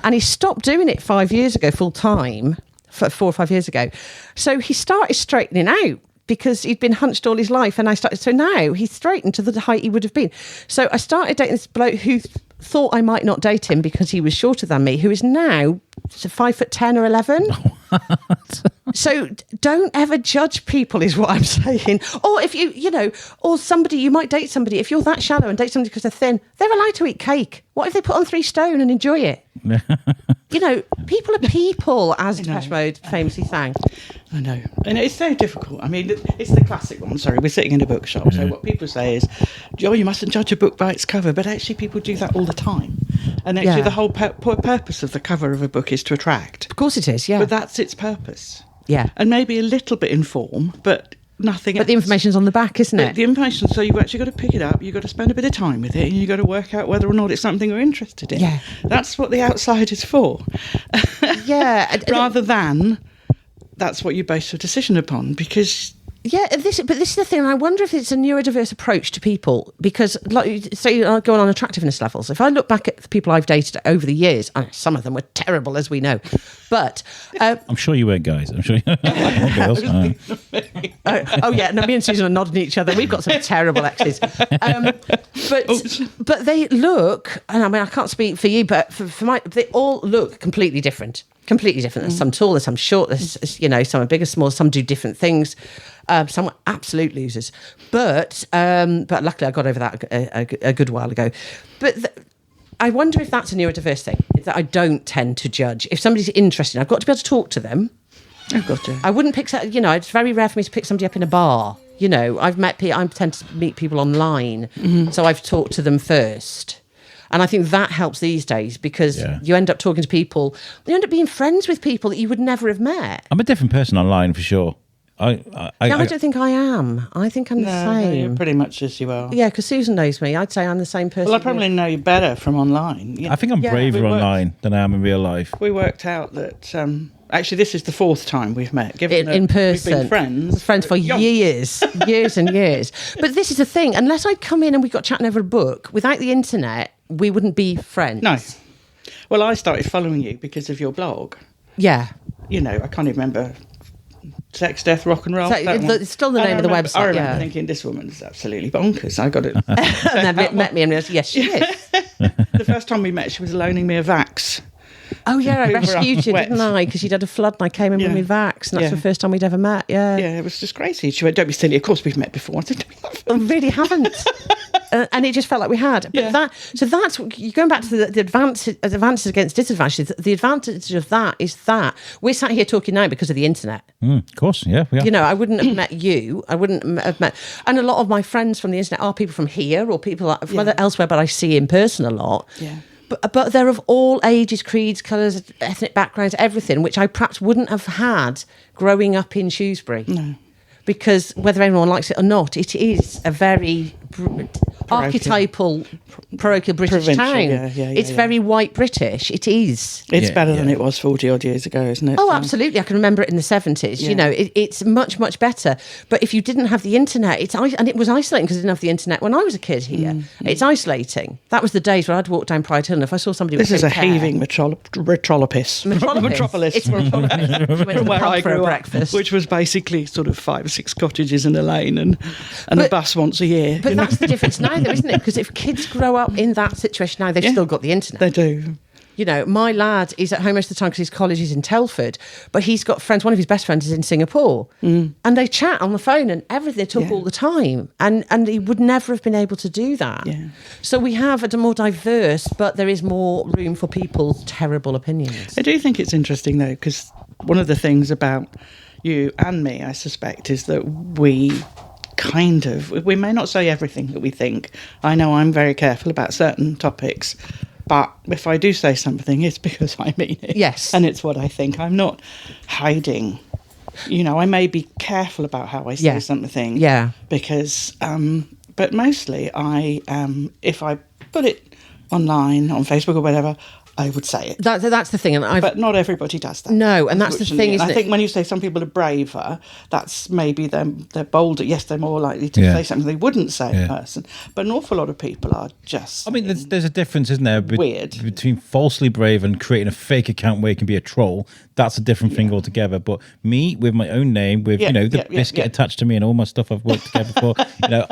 And he stopped doing it 5 years ago full time, 4 or 5 years ago. So he started straightening out, because he'd been hunched all his life, and so now he's straightened to the height he would have been. So I started dating this bloke who thought I might not date him because he was shorter than me, who is now 5'10" or 11. So don't ever judge people, is what I'm saying. Or if or somebody, you might date somebody. If you're that shallow and date somebody because they're thin, they're allowed to eat cake. What if they put on 3 stone and enjoy it? People are people, as Depeche Mode famously sang. I know. And it's so difficult. I mean, it's the classic one. Sorry, we're sitting in a bookshop. So what people say is, you mustn't judge a book by its cover. But actually, people do that all the time. And actually, the whole purpose of the cover of a book is to attract. Of course it is, yeah. But that's its purpose. Yeah. And maybe a little bit in form, but nothing else. But the information's on the back, isn't it? The information, so you've actually got to pick it up, you've got to spend a bit of time with it, and you've got to work out whether or not it's something you're interested in. Yeah. That's what the outside is for. Yeah. Rather than that's what you base your decision upon, because... Yeah, this is the thing. I wonder if it's a neurodiverse approach to people because, going on attractiveness levels. If I look back at the people I've dated over the years, some of them were terrible, as we know. But I'm sure you weren't, guys. I'm sure you girls. Me and Susan are nodding at each other. We've got some terrible exes. But they look, and I mean, I can't speak for you, but they all look completely different. Completely different. There's some tall, there's some short, there's, some are bigger, small, some do different things. Some are absolute losers. But luckily I got over that a good while ago. But I wonder if that's a neurodiverse thing, that I don't tend to judge. If somebody's interested, I've got to be able to talk to them. I've got to. I wouldn't pick, it's very rare for me to pick somebody up in a bar. I tend to meet people online. Mm-hmm. So I've talked to them first. And I think that helps these days because you end up talking to people, you end up being friends with people that you would never have met. I'm a different person online for sure. I don't think I am. I think I'm the same. No, you're pretty much as you are. Yeah, because Susan knows me. I'd say I'm the same person. Well, I probably know you better from online. I think I'm braver online than I am in real life. We worked out that... actually, this is the 4th time we've met. Given in person. We've been friends for years and years. But this is the thing. Unless I'd come in and we got chatting over a book, without the internet, we wouldn't be friends. No. Well, I started following you because of your blog. Yeah. I can't even remember... Sex, Death, Rock and Roll. It's still the name of the website. I remember thinking, this woman is absolutely bonkers. I got it. And then met me and realised, yes, she is. The first time we met, she was loaning me a Vax. Oh, yeah, I rescued you, didn't I? Because you'd had a flood and I came in with my Vax. And that's the first time we'd ever met, Yeah, it was just crazy. She went, don't be silly. Of course we've met before. I said, I really haven't. And it just felt like we had. But that's you're going back to the advances against disadvantages. The advantage of that is that we're sat here talking now because of the internet. Of course, yeah. We are. I wouldn't have met you. I wouldn't have met... And a lot of my friends from the internet are people from here or people from elsewhere, but I see in person a lot. Yeah. But they're of all ages, creeds, colours, ethnic backgrounds, everything, which I perhaps wouldn't have had growing up in Shrewsbury. No. Because whether anyone likes it or not, it is a very archetypal, parochial British town. It's very white British. It is. It's better than it was 40 odd years ago, isn't it? Oh, absolutely. I can remember it in the 70s. Yeah. It's much, much better. But if you didn't have the internet, and it was isolating because I didn't have the internet when I was a kid here. Mm-hmm. It's isolating. That was the days where I'd walk down Pride Hill and if I saw somebody with This is a heaving metropolis. Metropolis. It's metropolis. From where I grew up, breakfast. which was basically sort of 5 or 6 cottages in a lane and a bus once a year. But that's the difference now, though, isn't it? Because if kids grow up in that situation now, they've still got the internet. They do. My lad is at home most of the time because his college is in Telford, but he's got friends. One of his best friends is in Singapore, and they chat on the phone and everything. They talk all the time, and he would never have been able to do that. Yeah. So we have a more diverse, but there is more room for people's terrible opinions. I do think it's interesting though, because one of the things about you and me, I suspect, is that we may not say everything that we think. I know I'm very careful about certain topics, but if I do say something, it's because I mean it. Yes. And it's what I think. I'm not hiding. I may be careful about how I say something. Yeah. Because, but mostly if I put it online, on Facebook or whatever, I would say it. That's the thing. But not everybody does that. No, and that's the thing, isn't it? I think when you say some people are braver, that's maybe they're bolder. Yes, they're more likely to say something they wouldn't say in person. But an awful lot of people are just... I mean, there's a difference, isn't there? Weird. Between falsely brave and creating a fake account where you can be a troll. That's a different thing altogether. But me, with my own name, with, the biscuit attached to me and all my stuff I've worked together for,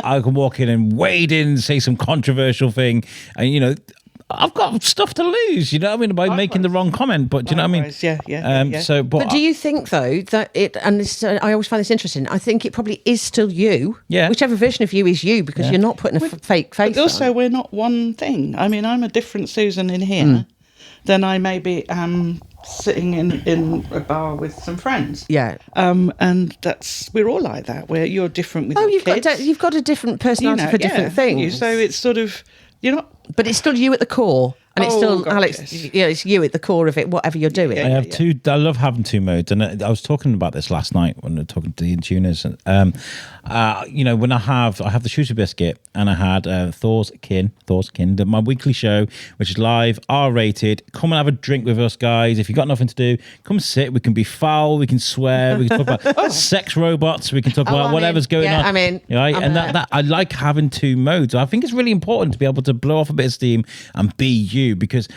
I can walk in and wade in and say some controversial thing. And, I've got stuff to lose. You know what I mean? By making the wrong comment, but do you know what I mean? Yeah. So, but do you think though that it? And this, I always find this interesting. I think it probably is still you. Yeah. Whichever version of you is you, because you're not putting a fake face. But also, on. we're not one thing. I mean, I'm a different Susan in here than I maybe am sitting in a bar with some friends. Yeah. And we're all like that. You're different with your kids. You've got a different personality for different things. So it's sort of, you're not... But it's still you at the core. And it's still, God, Alex, yes. It's you at the core of it, whatever you're doing. I have two. I love having two modes, and I was talking about this last night when we were talking to the Intuners. When I have the Shrewsbury Biscuit, and I had Thor's Kin, my weekly show, which is live, R-rated. Come and have a drink with us, guys. If you've got nothing to do, come sit. We can be foul, we can swear, we can talk about sex robots, we can talk about whatever's going on. Right? I like having two modes. I think it's really important to be able to blow off a bit of steam and be you. Because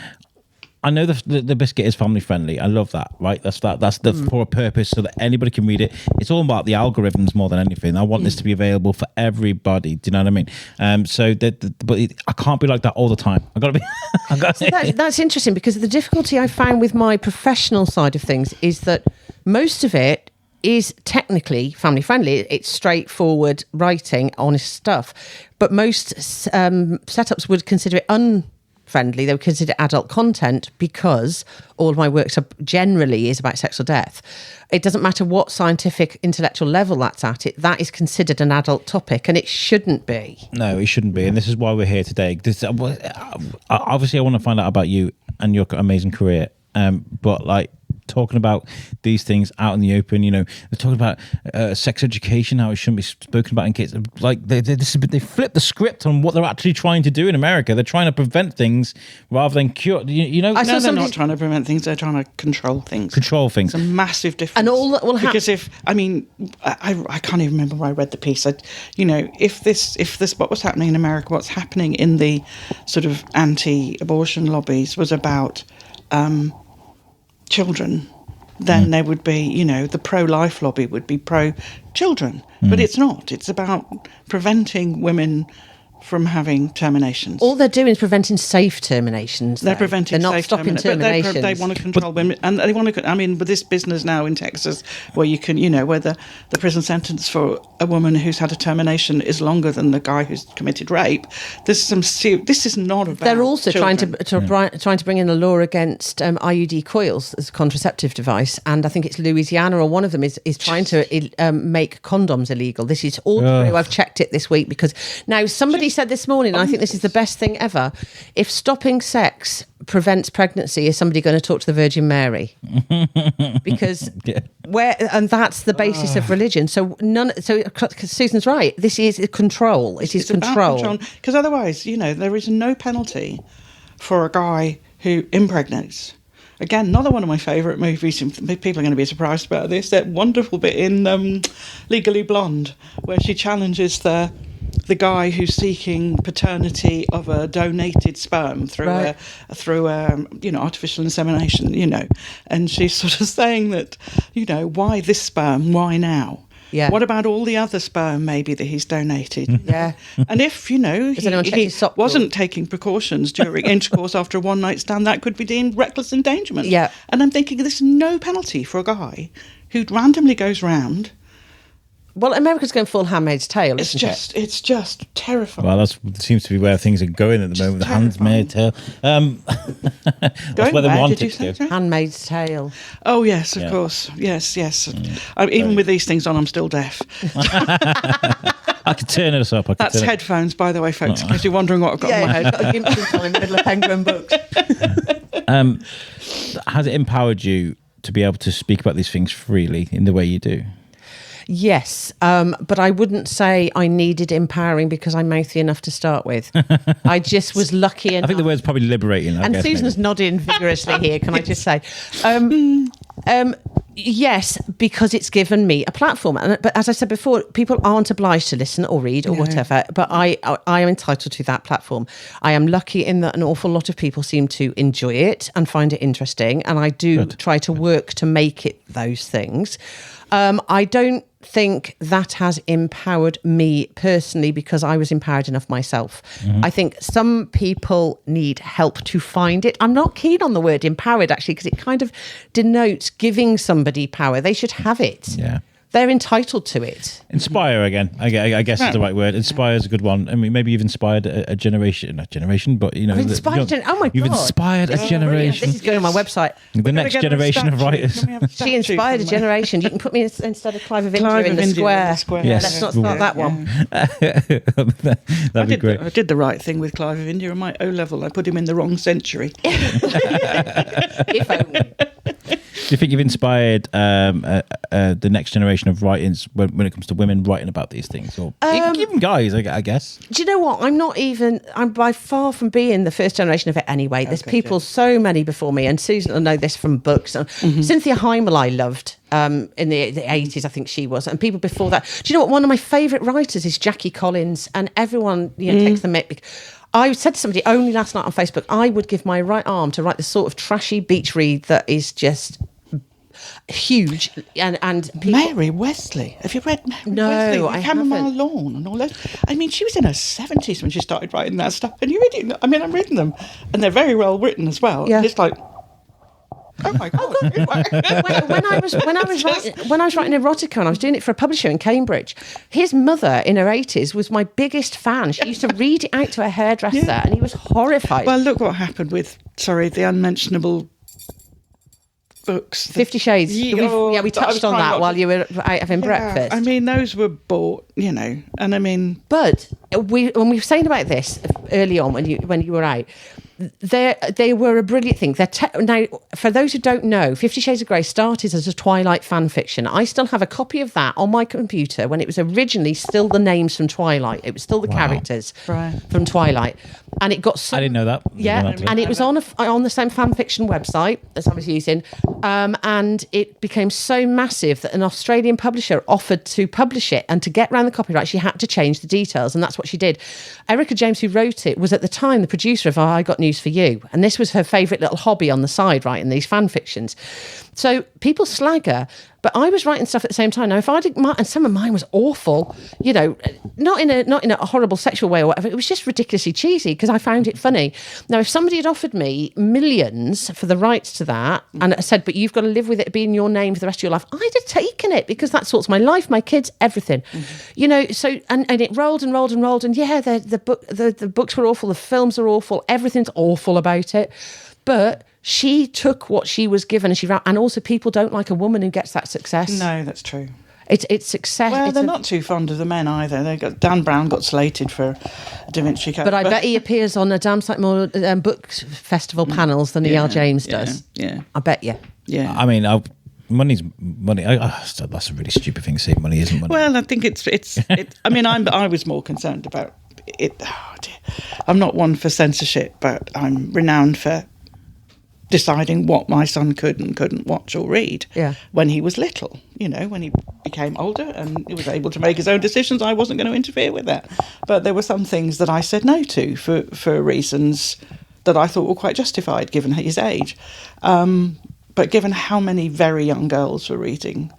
I know the biscuit is family friendly. I love that, right? That's for a purpose so that anybody can read it. It's all about the algorithms more than anything. I want this to be available for everybody. Do you know what I mean? I can't be like that all the time. I got to be. That's interesting, because the difficulty I found with my professional side of things is that most of it is technically family friendly. It's straightforward writing, honest stuff. But most setups would consider it unfriendly. They would consider adult content, because all of my work generally is about sex or death. It doesn't matter what scientific intellectual level that's at, that is considered an adult topic, and it shouldn't be. No, it shouldn't be. And this is why we're here today. Obviously I want to find out about you and your amazing career, but like talking about these things out in the open, they're talking about sex education, how it shouldn't be spoken about in kids. Like they flip the script on what they're actually trying to do in America. They're trying to prevent things rather than cure. They're not trying to prevent things. They're trying to control things. It's a massive difference. And all that will happen, because I can't even remember where I read the piece. If this what was happening in America, what's happening in the sort of anti-abortion lobbies was about children, then there would be, the pro-life lobby would be pro-children. But it's not. It's about preventing women from having terminations. All they're doing is preventing safe terminations. They're preventing They're not safe stopping terminations. But they want to control women. And they want to, with this business now in Texas, where you can, where the prison sentence for a woman who's had a termination is longer than the guy who's committed rape, this is not about They're also children. trying to bring in a law against IUD coils as a contraceptive device. And I think it's Louisiana, or one of them is trying to make condoms illegal. This is all true. I've checked it this week, because now somebody said this morning, and I think this is the best thing ever, if stopping sex prevents pregnancy, is somebody going to talk to the Virgin Mary? Because and that's the basis of religion. So Susan's right. This is control. It is control. Because otherwise, there is no penalty for a guy who impregnates. Again, another one of my favourite movies. People are going to be surprised about this. That wonderful bit in Legally Blonde, where she challenges the guy who's seeking paternity of a donated sperm through artificial insemination, and she's sort of saying that, why this sperm, why now? Yeah. What about all the other sperm maybe that he's donated? Yeah. And if, he wasn't taking precautions during intercourse after a one-night stand, that could be deemed reckless endangerment. Yeah. And I'm thinking there's no penalty for a guy who randomly goes round. Well, America's going full Handmaid's Tale, isn't it? It's just terrifying. Well, that seems to be where things are going at the moment. The Handmaid's Tale. That's where they want it to go. Handmaid's Tale. Oh yes, of course. Yes. Even with these things on, I'm still deaf. I could turn this up. That's headphones, by the way, folks. In case you're wondering what I've got in my head. I've got a gimp on in the middle of Pengwern Books. Has it empowered you to be able to speak about these things freely in the way you do? Yes, but I wouldn't say I needed empowering because I'm mouthy enough to start with. I just was lucky enough. I think the word's probably liberating. And Susan's nodding vigorously here, can I just say? Yes, because it's given me a platform. But as I said before, people aren't obliged to listen or read or whatever, but I am entitled to that platform. I am lucky in that an awful lot of people seem to enjoy it and find it interesting, and I do try to work to make it those things. I don't think that has empowered me personally because I was empowered enough myself. I think some people need help to find it. I'm not keen on the word empowered, actually, because it kind of denotes giving somebody power. They should have it. Yeah. They're entitled to it. Inspire again, I guess is the right word. Inspire is a good one. I mean, maybe you've inspired a generation, not generation, but oh my God. You've inspired a generation. This is going on my website. The next generation of writers. She inspired a generation. You can put me instead of Clive of India in the square. Yes. Let's not start that one. That'd be great. I did the right thing with Clive of India in my O-level. I put him in the wrong century. If only. Do you think you've inspired the next generation of writings when it comes to women writing about these things, or even guys? I guess. Do you know what? I'm by far from being the first generation of it anyway. There's people, so many before me, and Susan will know this from books. Cynthia Heimel I loved in the 80s, I think she was, and people before that. Do you know what? One of my favourite writers is Jackie Collins, and everyone takes the mick. I said to somebody only last night on Facebook, I would give my right arm to write the sort of trashy beach read that is just huge, and people... Mary Wesley. Have you read Mary Wesley? No, I haven't. Chamomile Lawn and all that. I mean, she was in her 70s when she started writing that stuff, and you're reading. I mean, I'm reading them, and they're very well written as well. Yeah. And it's like, oh my God! when I was writing erotica, and I was doing it for a publisher in Cambridge, his mother in her 80s was my biggest fan. She used to read it out to a hairdresser, and he was horrified. Well, look what happened with the unmentionable books. 50 Shades. We touched on that while you were out having breakfast. I mean, those were bought, and I mean... But when we were saying about this early on when you were out, they were a brilliant thing. Now, for those who don't know, 50 Shades of Grey started as a Twilight fan fiction. I still have a copy of that on my computer when it was originally still the names from Twilight. It was still the characters from Twilight. And it got I didn't know that. Yeah, and it was on the same fan fiction website as I was using. And it became so massive that an Australian publisher offered to publish it, and to get around the copyright, she had to change the details, and that's what she did. Erica James, who wrote it, was at the time the producer of I Got News for You, and this was her favourite little hobby on the side, writing these fan fictions. So people slag her, but I was writing stuff at the same time. Now, if I did, and some of mine was awful, not in a horrible sexual way or whatever. It was just ridiculously cheesy because I found it funny. Now, if somebody had offered me millions for the rights to that and said, "But you've got to live with it being your name for the rest of your life," I'd have taken it, because that sorts my life, my kids, everything. So and it rolled and rolled and rolled, and the books were awful, the films are awful, everything's awful about it, but she took what she was given, and she ran. And also, people don't like a woman who gets that success. No, that's true. It's success. Well, they're not too fond of the men either. Dan Brown got slated for Da Vinci Code. But I bet he appears on a damn sight more book festival panels than E.R. James does. Yeah, I bet you. Yeah. I mean, money's money. That's a really stupid thing to say. Money isn't money. Well, I think it's. I mean, I was more concerned about it. Oh dear. I'm not one for censorship, but I'm renowned for deciding what my son could and couldn't watch or read when he was little. When he became older and he was able to make his own decisions, I wasn't going to interfere with that. But there were some things that I said no to for reasons that I thought were quite justified given his age. But given how many very young girls were reading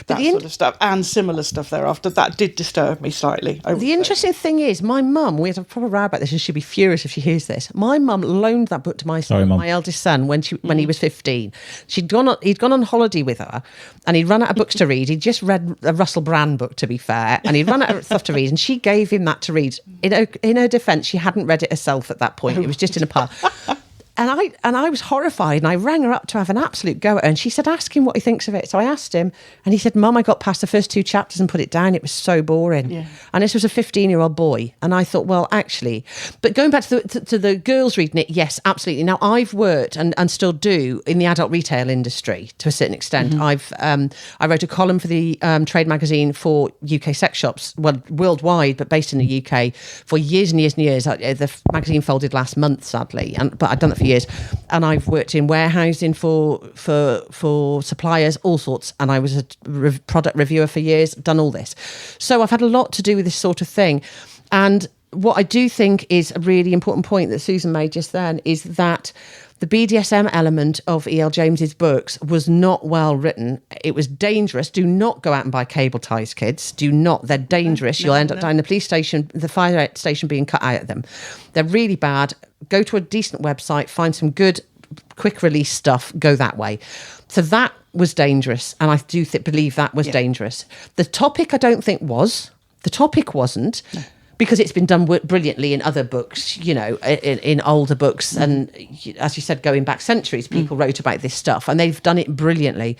that sort of stuff and similar stuff thereafter, that did disturb me slightly. The interesting thing is, my mum, we had a proper row about this, and she'd be furious if she hears this. My mum loaned that book to my son, my eldest son, when he was 15. He'd gone on holiday with her, and he'd run out of books to read. He'd just read a Russell Brand book, to be fair, and he'd run out of stuff to read, and she gave him that to read. In her defence, she hadn't read it herself at that point. It was just in a pile. And I was horrified, and I rang her up to have an absolute go at her, and she said, "Ask him what he thinks of it." So I asked him, and he said, "Mum, I got past the first 2 chapters and put it down. It was so boring." Yeah. And this was a 15-year-old boy, and I thought, well, actually, but going back to the girls reading it, yes, absolutely. Now, I've worked and still do in the adult retail industry to a certain extent. I wrote a column for the trade magazine for UK sex shops, well, worldwide, but based in the UK for years and years and years. The magazine folded last month, sadly, but I'd done that for years. And I've worked in warehousing for suppliers, all sorts, and I was a product reviewer for years, done all this. So I've had a lot to do with this sort of thing. And what I do think is a really important point that Susan made just then is that the BDSM element of E.L. James's books was not well written. It was dangerous. Do not go out and buy cable ties, kids. Do not. They're dangerous. You'll end up dying the police station, the fire station being cut out of them. They're really bad. Go to a decent website, find some good quick release stuff, go that way. So that was dangerous. And I do believe that was dangerous. The topic, I don't think was. The topic wasn't. No. Because it's been done brilliantly in other books, you know, in older books. And as you said, going back centuries, people wrote about this stuff and they've done it brilliantly.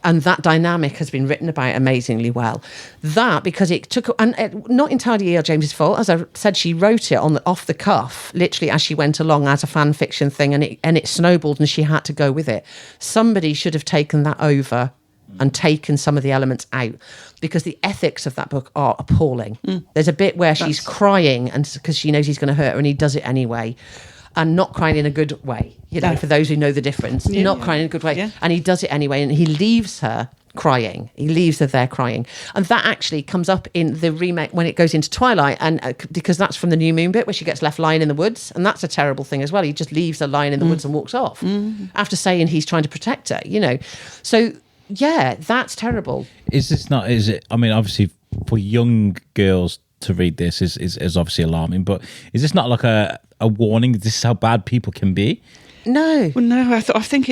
And that dynamic has been written about amazingly well. That, because it took, and not entirely E.L. James's fault. As I said, she wrote it off the cuff, literally as she went along as a fan fiction thing, and it snowballed and she had to go with it. Somebody should have taken that over and taken some of the elements out, because the ethics of that book are appalling. There's a bit where she's crying and because she knows he's going to hurt her, and he does it anyway, and not crying in a good way, you know, for those who know the difference. Not crying in a good way, and he does it anyway, and he leaves her crying. He leaves her there crying, and that actually comes up in the remake when it goes into Twilight, and because that's from the New Moon bit where she gets left lying in the woods, and that's a terrible thing as well. He just leaves her lying in the woods and walks off after saying he's trying to protect her, you know. So yeah, that's terrible. Is it, I mean, obviously for young girls to read this is obviously alarming, but is this not like a warning? This is how bad people can be? No. Well, no, I think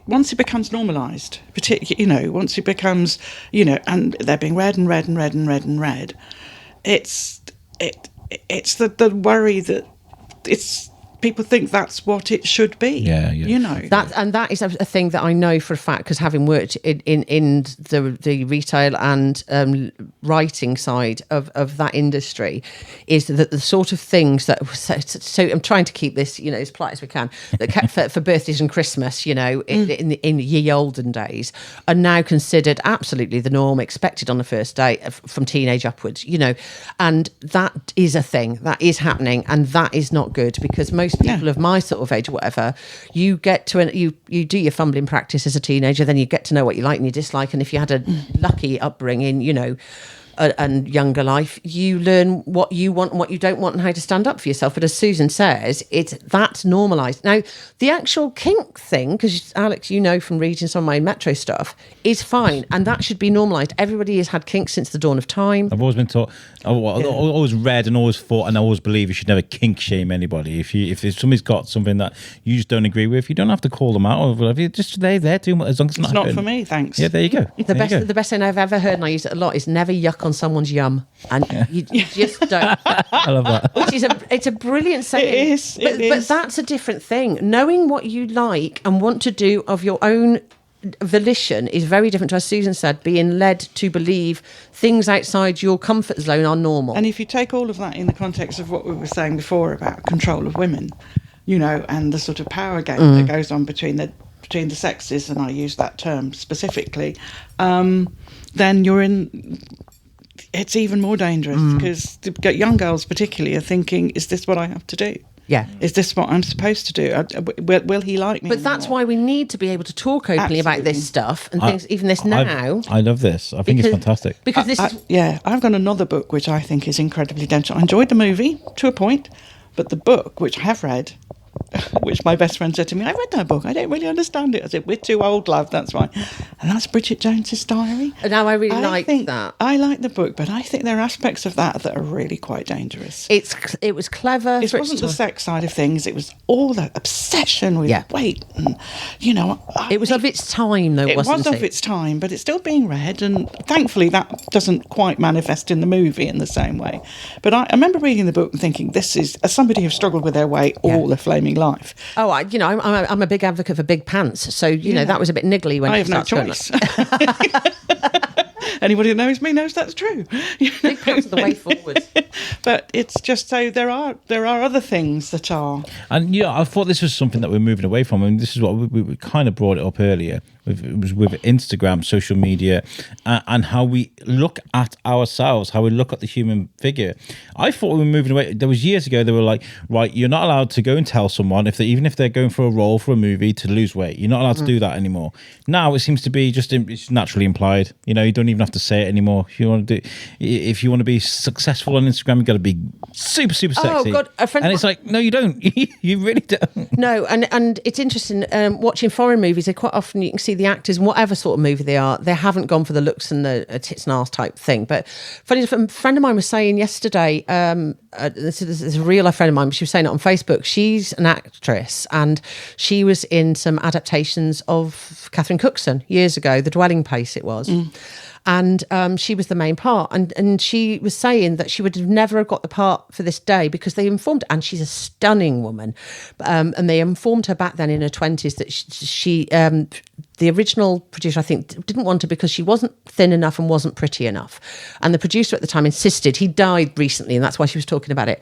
once it becomes normalised, particularly, you know, once it becomes, you know, and they're being read and read and read and read and read, it's the worry that it's, people think that's what it should be. You know, that is a thing that I know for a fact, because having worked in the retail and writing side of that industry, is that the sort of things that, so I'm trying to keep this, you know, as polite as we can, that kept for birthdays and Christmas, you know, in ye olden days, are now considered absolutely the norm, expected on the first day from teenage upwards, you know, and that is a thing that is happening, and that is not good, because most people of my sort of age or whatever, you get to you do your fumbling practice as a teenager, then you get to know what you like and you dislike, and if you had a lucky upbringing, you know, and younger life, you learn what you want and what you don't want and how to stand up for yourself. But as Susan says, that's normalised. Now, the actual kink thing, because Alex, you know from reading some of my Metro stuff, is fine, and that should be normalised. Everybody has had kink since the dawn of time. I've always been taught, I've always read and always thought, and I always believe you should never kink shame anybody. If somebody's got something that you just don't agree with, you don't have to call them out, or whatever. Just they're doing as long as it's not for me, thanks. Yeah, there you go. The best thing I've ever heard, and I use it a lot, is never yuck on someone's yum, and you just don't. I love that. Which is it's a brilliant saying. It is. But that's a different thing. Knowing what you like and want to do of your own volition is very different to, as Susan said, being led to believe things outside your comfort zone are normal. And if you take all of that in the context of what we were saying before about control of women, you know, and the sort of power game that goes on between the sexes, and I use that term specifically, then you're in. It's even more dangerous, because young girls particularly are thinking, is this what I have to do? Yeah. Is this what I'm supposed to do? Will he like me? But that's why we need to be able to talk openly about this stuff and things, even this now. I love this. I think it's fantastic. Because this is... Yeah, I've got another book which I think is incredibly dangerous. I enjoyed the movie to a point, but the book, which I have read, which my best friend said to me, I read that book, I don't really understand it. I said, we're too old, love, that's why. And that's Bridget Jones's Diary. Now I really like that. I like the book, but I think there are aspects of that are really quite dangerous. It was clever. It wasn't the sex side of things, it was all the obsession with weight, and, you know. It was of its time, though, wasn't it? It was of its time, but it's still being read, and thankfully that doesn't quite manifest in the movie in the same way. But I remember reading the book and thinking, this is, as somebody who's struggled with their weight all their flaming life. Oh, I'm a big advocate for big pants, so you know that was a bit niggly when I have no choice. Anybody who knows me knows that's true. Big pants are the way forward. But it's just so there are other things that are. And I thought this was something that we're moving away from. I mean, this is what we kind of brought it up earlier. It was with Instagram, social media, and how we look at ourselves, how we look at the human figure. I thought we were moving away. There was years ago, they were like, right, you're not allowed to go and tell someone, even if they're going for a role for a movie, to lose weight. You're not allowed to do that anymore. Now it seems to be it's naturally implied. You know, you don't even have have to say it anymore. If you want to be successful on Instagram, you got to be super sexy. Oh God, and it's like, no, you don't. You really don't. No, and it's interesting watching foreign movies. They quite often you can see the actors in whatever sort of movie they are. They haven't gone for the looks and the tits and arse type thing. But funny, a friend of mine was saying yesterday. This is a real life friend of mine. She was saying it on Facebook. She's an actress, and she was in some adaptations of Catherine Cookson years ago. The Dwelling Place, it was. And she was the main part. And she was saying that she would have never got the part for this day because they informed, and she's a stunning woman, and they informed her back then in her 20s that she the original producer, I think, didn't want her because she wasn't thin enough and wasn't pretty enough. And the producer at the time insisted. He died recently, and that's why she was talking about it.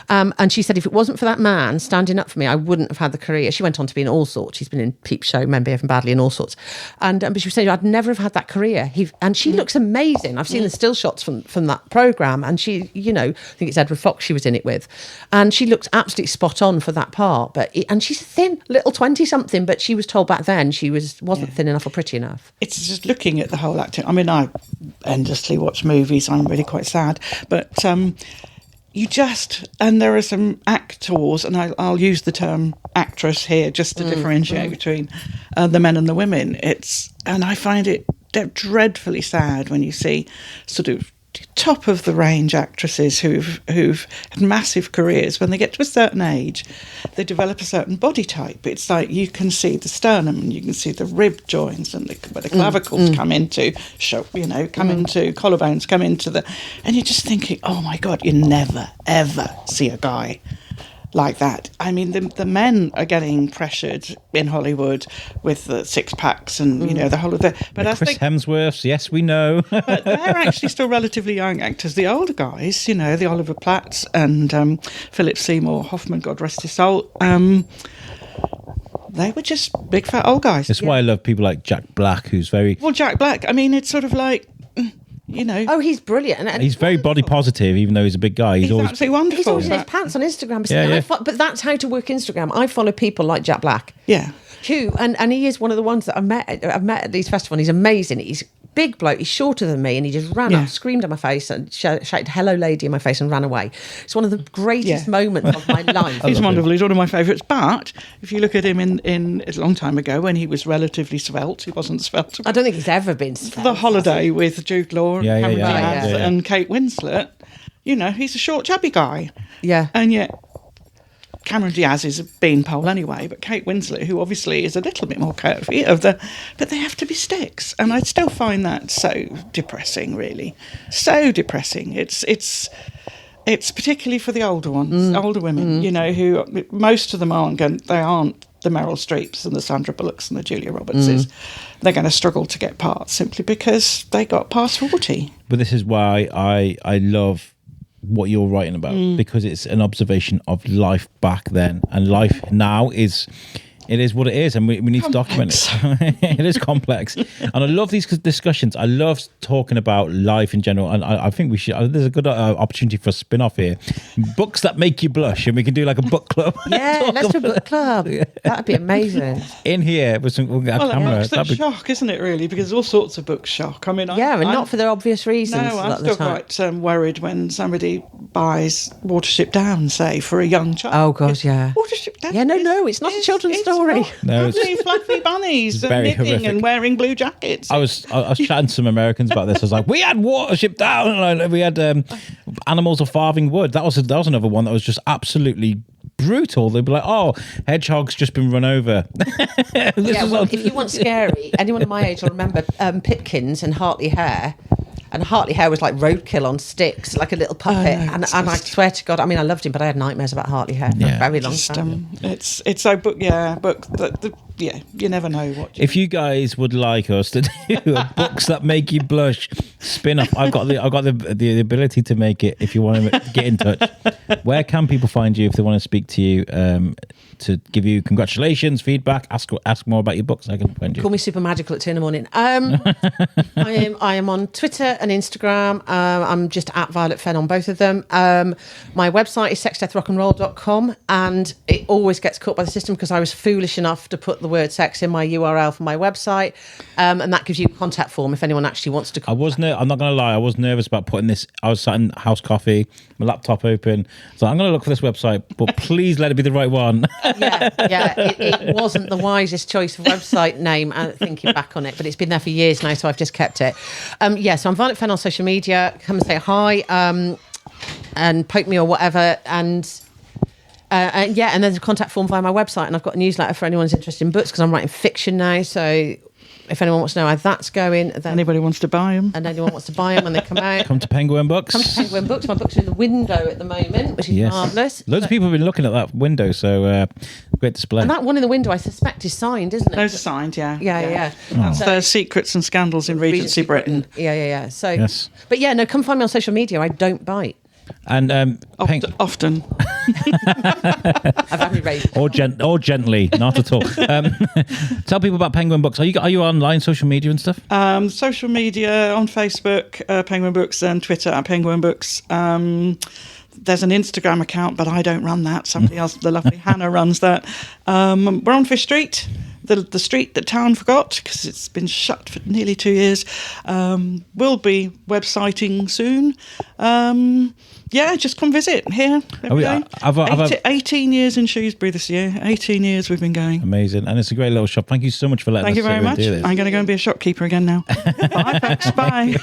And she said, if it wasn't for that man standing up for me, I wouldn't have had the career. She went on to be in all sorts. She's been in Peep Show, Men Behaving Badly, and all sorts. And but she was saying, I'd never have had that career. And she looks amazing. I've seen the still shots from that programme. And she, I think it's Edward Fox she was in it with. And she looks absolutely spot on for that part. And she's a thin, little 20-something, but she was told back then she wasn't thin enough or pretty enough. It's just looking at the whole acting. I mean, I endlessly watch movies. I'm really quite sad. But and there are some actors, and I'll use the term actress here just to differentiate between the men and the women. And I find it dreadfully sad when you see sort of top of the range actresses who've had massive careers. When they get to a certain age, they develop a certain body type. It's like you can see the sternum and you can see the rib joints and where the clavicles come into, come into collarbones, come into and you're just thinking, oh my God, you never ever see a guy like that. I mean, the men are getting pressured in Hollywood with the six packs and the whole of that. But Chris Hemsworths, yes, we know. But they're actually still relatively young actors. The older guys, the Oliver Platts and Philip Seymour Hoffman, God rest his soul. They were just big fat old guys. That's why I love people like Jack Black, who's very Jack Black. I mean, it's sort of like. Oh, he's brilliant. And he's very body positive, even though he's a big guy. He's always absolutely wonderful. He's always in his pants on Instagram. Yeah. But that's how to work Instagram. I follow people like Jack Black. Yeah. And he is one of the ones that I've met at these festivals. He's amazing. He's big bloke. He's shorter than me, and he just ran up, screamed at my face, and shouted "Hello, lady" in my face, and ran away. It's one of the greatest moments of my life. He's wonderful. He's one of my favourites. But if you look at him in a long time ago when he was relatively svelte, he wasn't svelte. I don't think he's ever been svelte. The Holiday with Jude Law, Cameron Diaz, and Kate Winslet. He's a short, chubby guy. Yeah, and yet. Cameron Diaz is a beanpole anyway, but Kate Winslet, who obviously is a little bit more curvy, but they have to be sticks, and I still find that so depressing, really, so depressing. It's particularly for the older ones, older women, who most of them aren't the Meryl Streeps and the Sandra Bullocks and the Julia Robertses. They're going to struggle to get parts simply because they got past 40. But this is why I love what you're writing about, because it's an observation of life back then, and life now is what it is, and we need to document it. It is complex, and I love these discussions. I love talking about life in general, and I think we should. There's a good opportunity for a spin-off here, books that make you blush, and we can do like a book club. Yeah, let's do a book club. That'd be amazing. In here with some camera. That's shock, isn't it? Really, because all sorts of books shock. I mean, and not for the obvious reasons. No, I'm still quite worried when somebody buys Watership Down, say, for a young child. Oh God, yeah. Watership Down. Yeah, no, it's not a children's story. No, it's fluffy bunnies and knitting horrific. And wearing blue jackets. I was chatting to some Americans about this. I was like, we had Watership Down, and we had Animals of Farthing Wood. That was another one that was just absolutely brutal. They'd be like, oh, hedgehog's just been run over. If you want scary, anyone of my age will remember Pipkins and Hartley Hare. And Hartley Hare was like roadkill on sticks, like a little puppet. And I swear to God, I mean, I loved him, but I had nightmares about Hartley Hare for a very long time. It's so you never know what. If you guys would like us to do books that make you blush spin-off, I've got the ability to make it. If you want to get in touch, where can people find you if they want to speak to you? To give you congratulations, feedback, ask more about your books, I can find you. Call me super magical at 2 a.m. I am on Twitter and Instagram. I'm just at Violet Fenn on both of them. My website is sexdeathrockandroll.com, and it always gets caught by the system because I was foolish enough to put the word sex in my URL for my website, and that gives you a contact form if anyone actually wants to contact. I'm not going to lie, I was nervous about putting this. I was sat in house coffee, my laptop open, so I'm going to look for this website, but please let it be the right one. It wasn't the wisest choice of website name, thinking back on it, but it's been there for years now, so I've just kept it. So I'm Violet Fenn on social media. Come and say hi, and poke me or whatever, and there's a contact form via my website, and I've got a newsletter for anyone who's interested in books, because I'm writing fiction now, so if anyone wants to know how that's going, then anybody wants to buy them, and anyone wants to buy them when they come out, come to Pengwern Books. Come to Pengwern Books. My books are in the window at the moment, which is marvellous. Loads of people have been looking at that window, so great display. And that one in the window, I suspect, is signed, isn't it? Those are signed, yeah. That's the Secrets and Scandals in Regency Britain. Yeah. So, yes. But come find me on social media. I don't bite. And often. I've had me raised. or gently, not at all. Tell people about Pengwern Books. Are you online, social media and stuff? Social media on Facebook, Pengwern Books, and Twitter at Pengwern Books. There's an Instagram account, but I don't run that. Somebody else, the lovely Hannah, runs that. We're on Fish Street, the street that town forgot, because it's been shut for nearly 2 years. We'll be websiting soon. Just come visit here. 18 years in Shrewsbury this year. 18 years we've been going. Amazing. And it's a great little shop. Thank you so much for letting us Thank you very much. I'm going to go and be a shopkeeper again now. Bye, folks. Bye.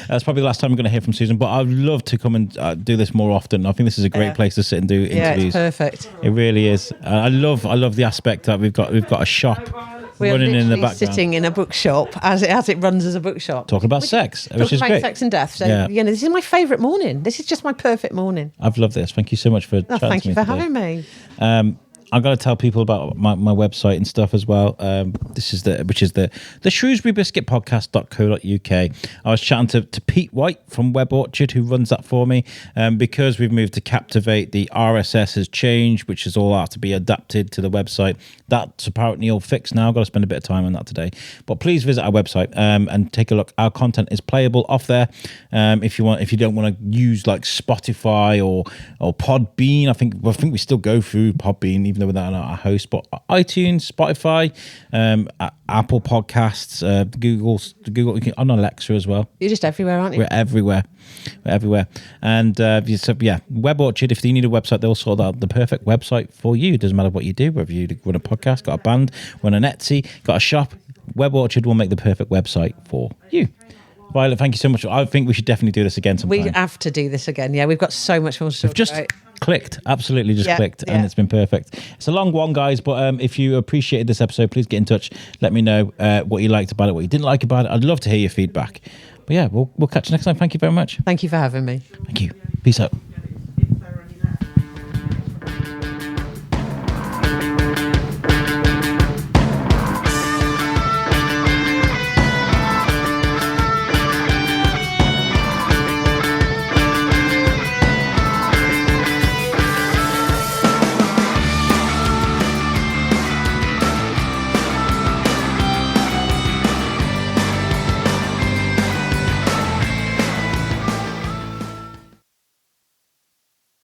That's probably the last time we're going to hear from Susan, but I'd love to come and do this more often. I think this is a great place to sit and do interviews. Yeah, it's perfect. It really is. I love the aspect that we've got a shop. We're running in the background, sitting in a bookshop as it runs as a bookshop, talking about sex, which is about great. Sex and death. So this is my favourite morning. This is just my perfect morning. I've loved this. Thank you so much for. Thank you for having me. I'm going to tell people about my website and stuff as well. Which is the Shrewsbury Biscuit podcast.co.uk. I was chatting to Pete White from Web Orchard, who runs that for me. Because we've moved to Captivate, the RSS has changed, which is all out to be adapted to the website. That's apparently all fixed now. I've got to spend a bit of time on that today. But please visit our website and take a look. Our content is playable off there. If you don't want to use like Spotify or Podbean, I think we still go through Podbean, even though we're not our host, but iTunes, Spotify, Apple Podcasts, Google, on Alexa as well. You're just everywhere, aren't you? We're everywhere. And Web Orchard, if you need a website, they'll sort out the perfect website for you. It doesn't matter what you do, whether you run a podcast, got a band, run an Etsy, got a shop, Web Orchard will make the perfect website for you. Violet, thank you so much. I think we should definitely do this again sometime. We have to do this again. Yeah, we've got so much more to talk about. Clicked, absolutely just clicked, and it's been perfect. It's a long one, guys, but if you appreciated this episode, please get in touch. Let me know what you liked about it, what you didn't like about it. I'd love to hear your feedback. But we'll catch you next time. Thank you very much. Thank you for having me. Thank you. Peace out.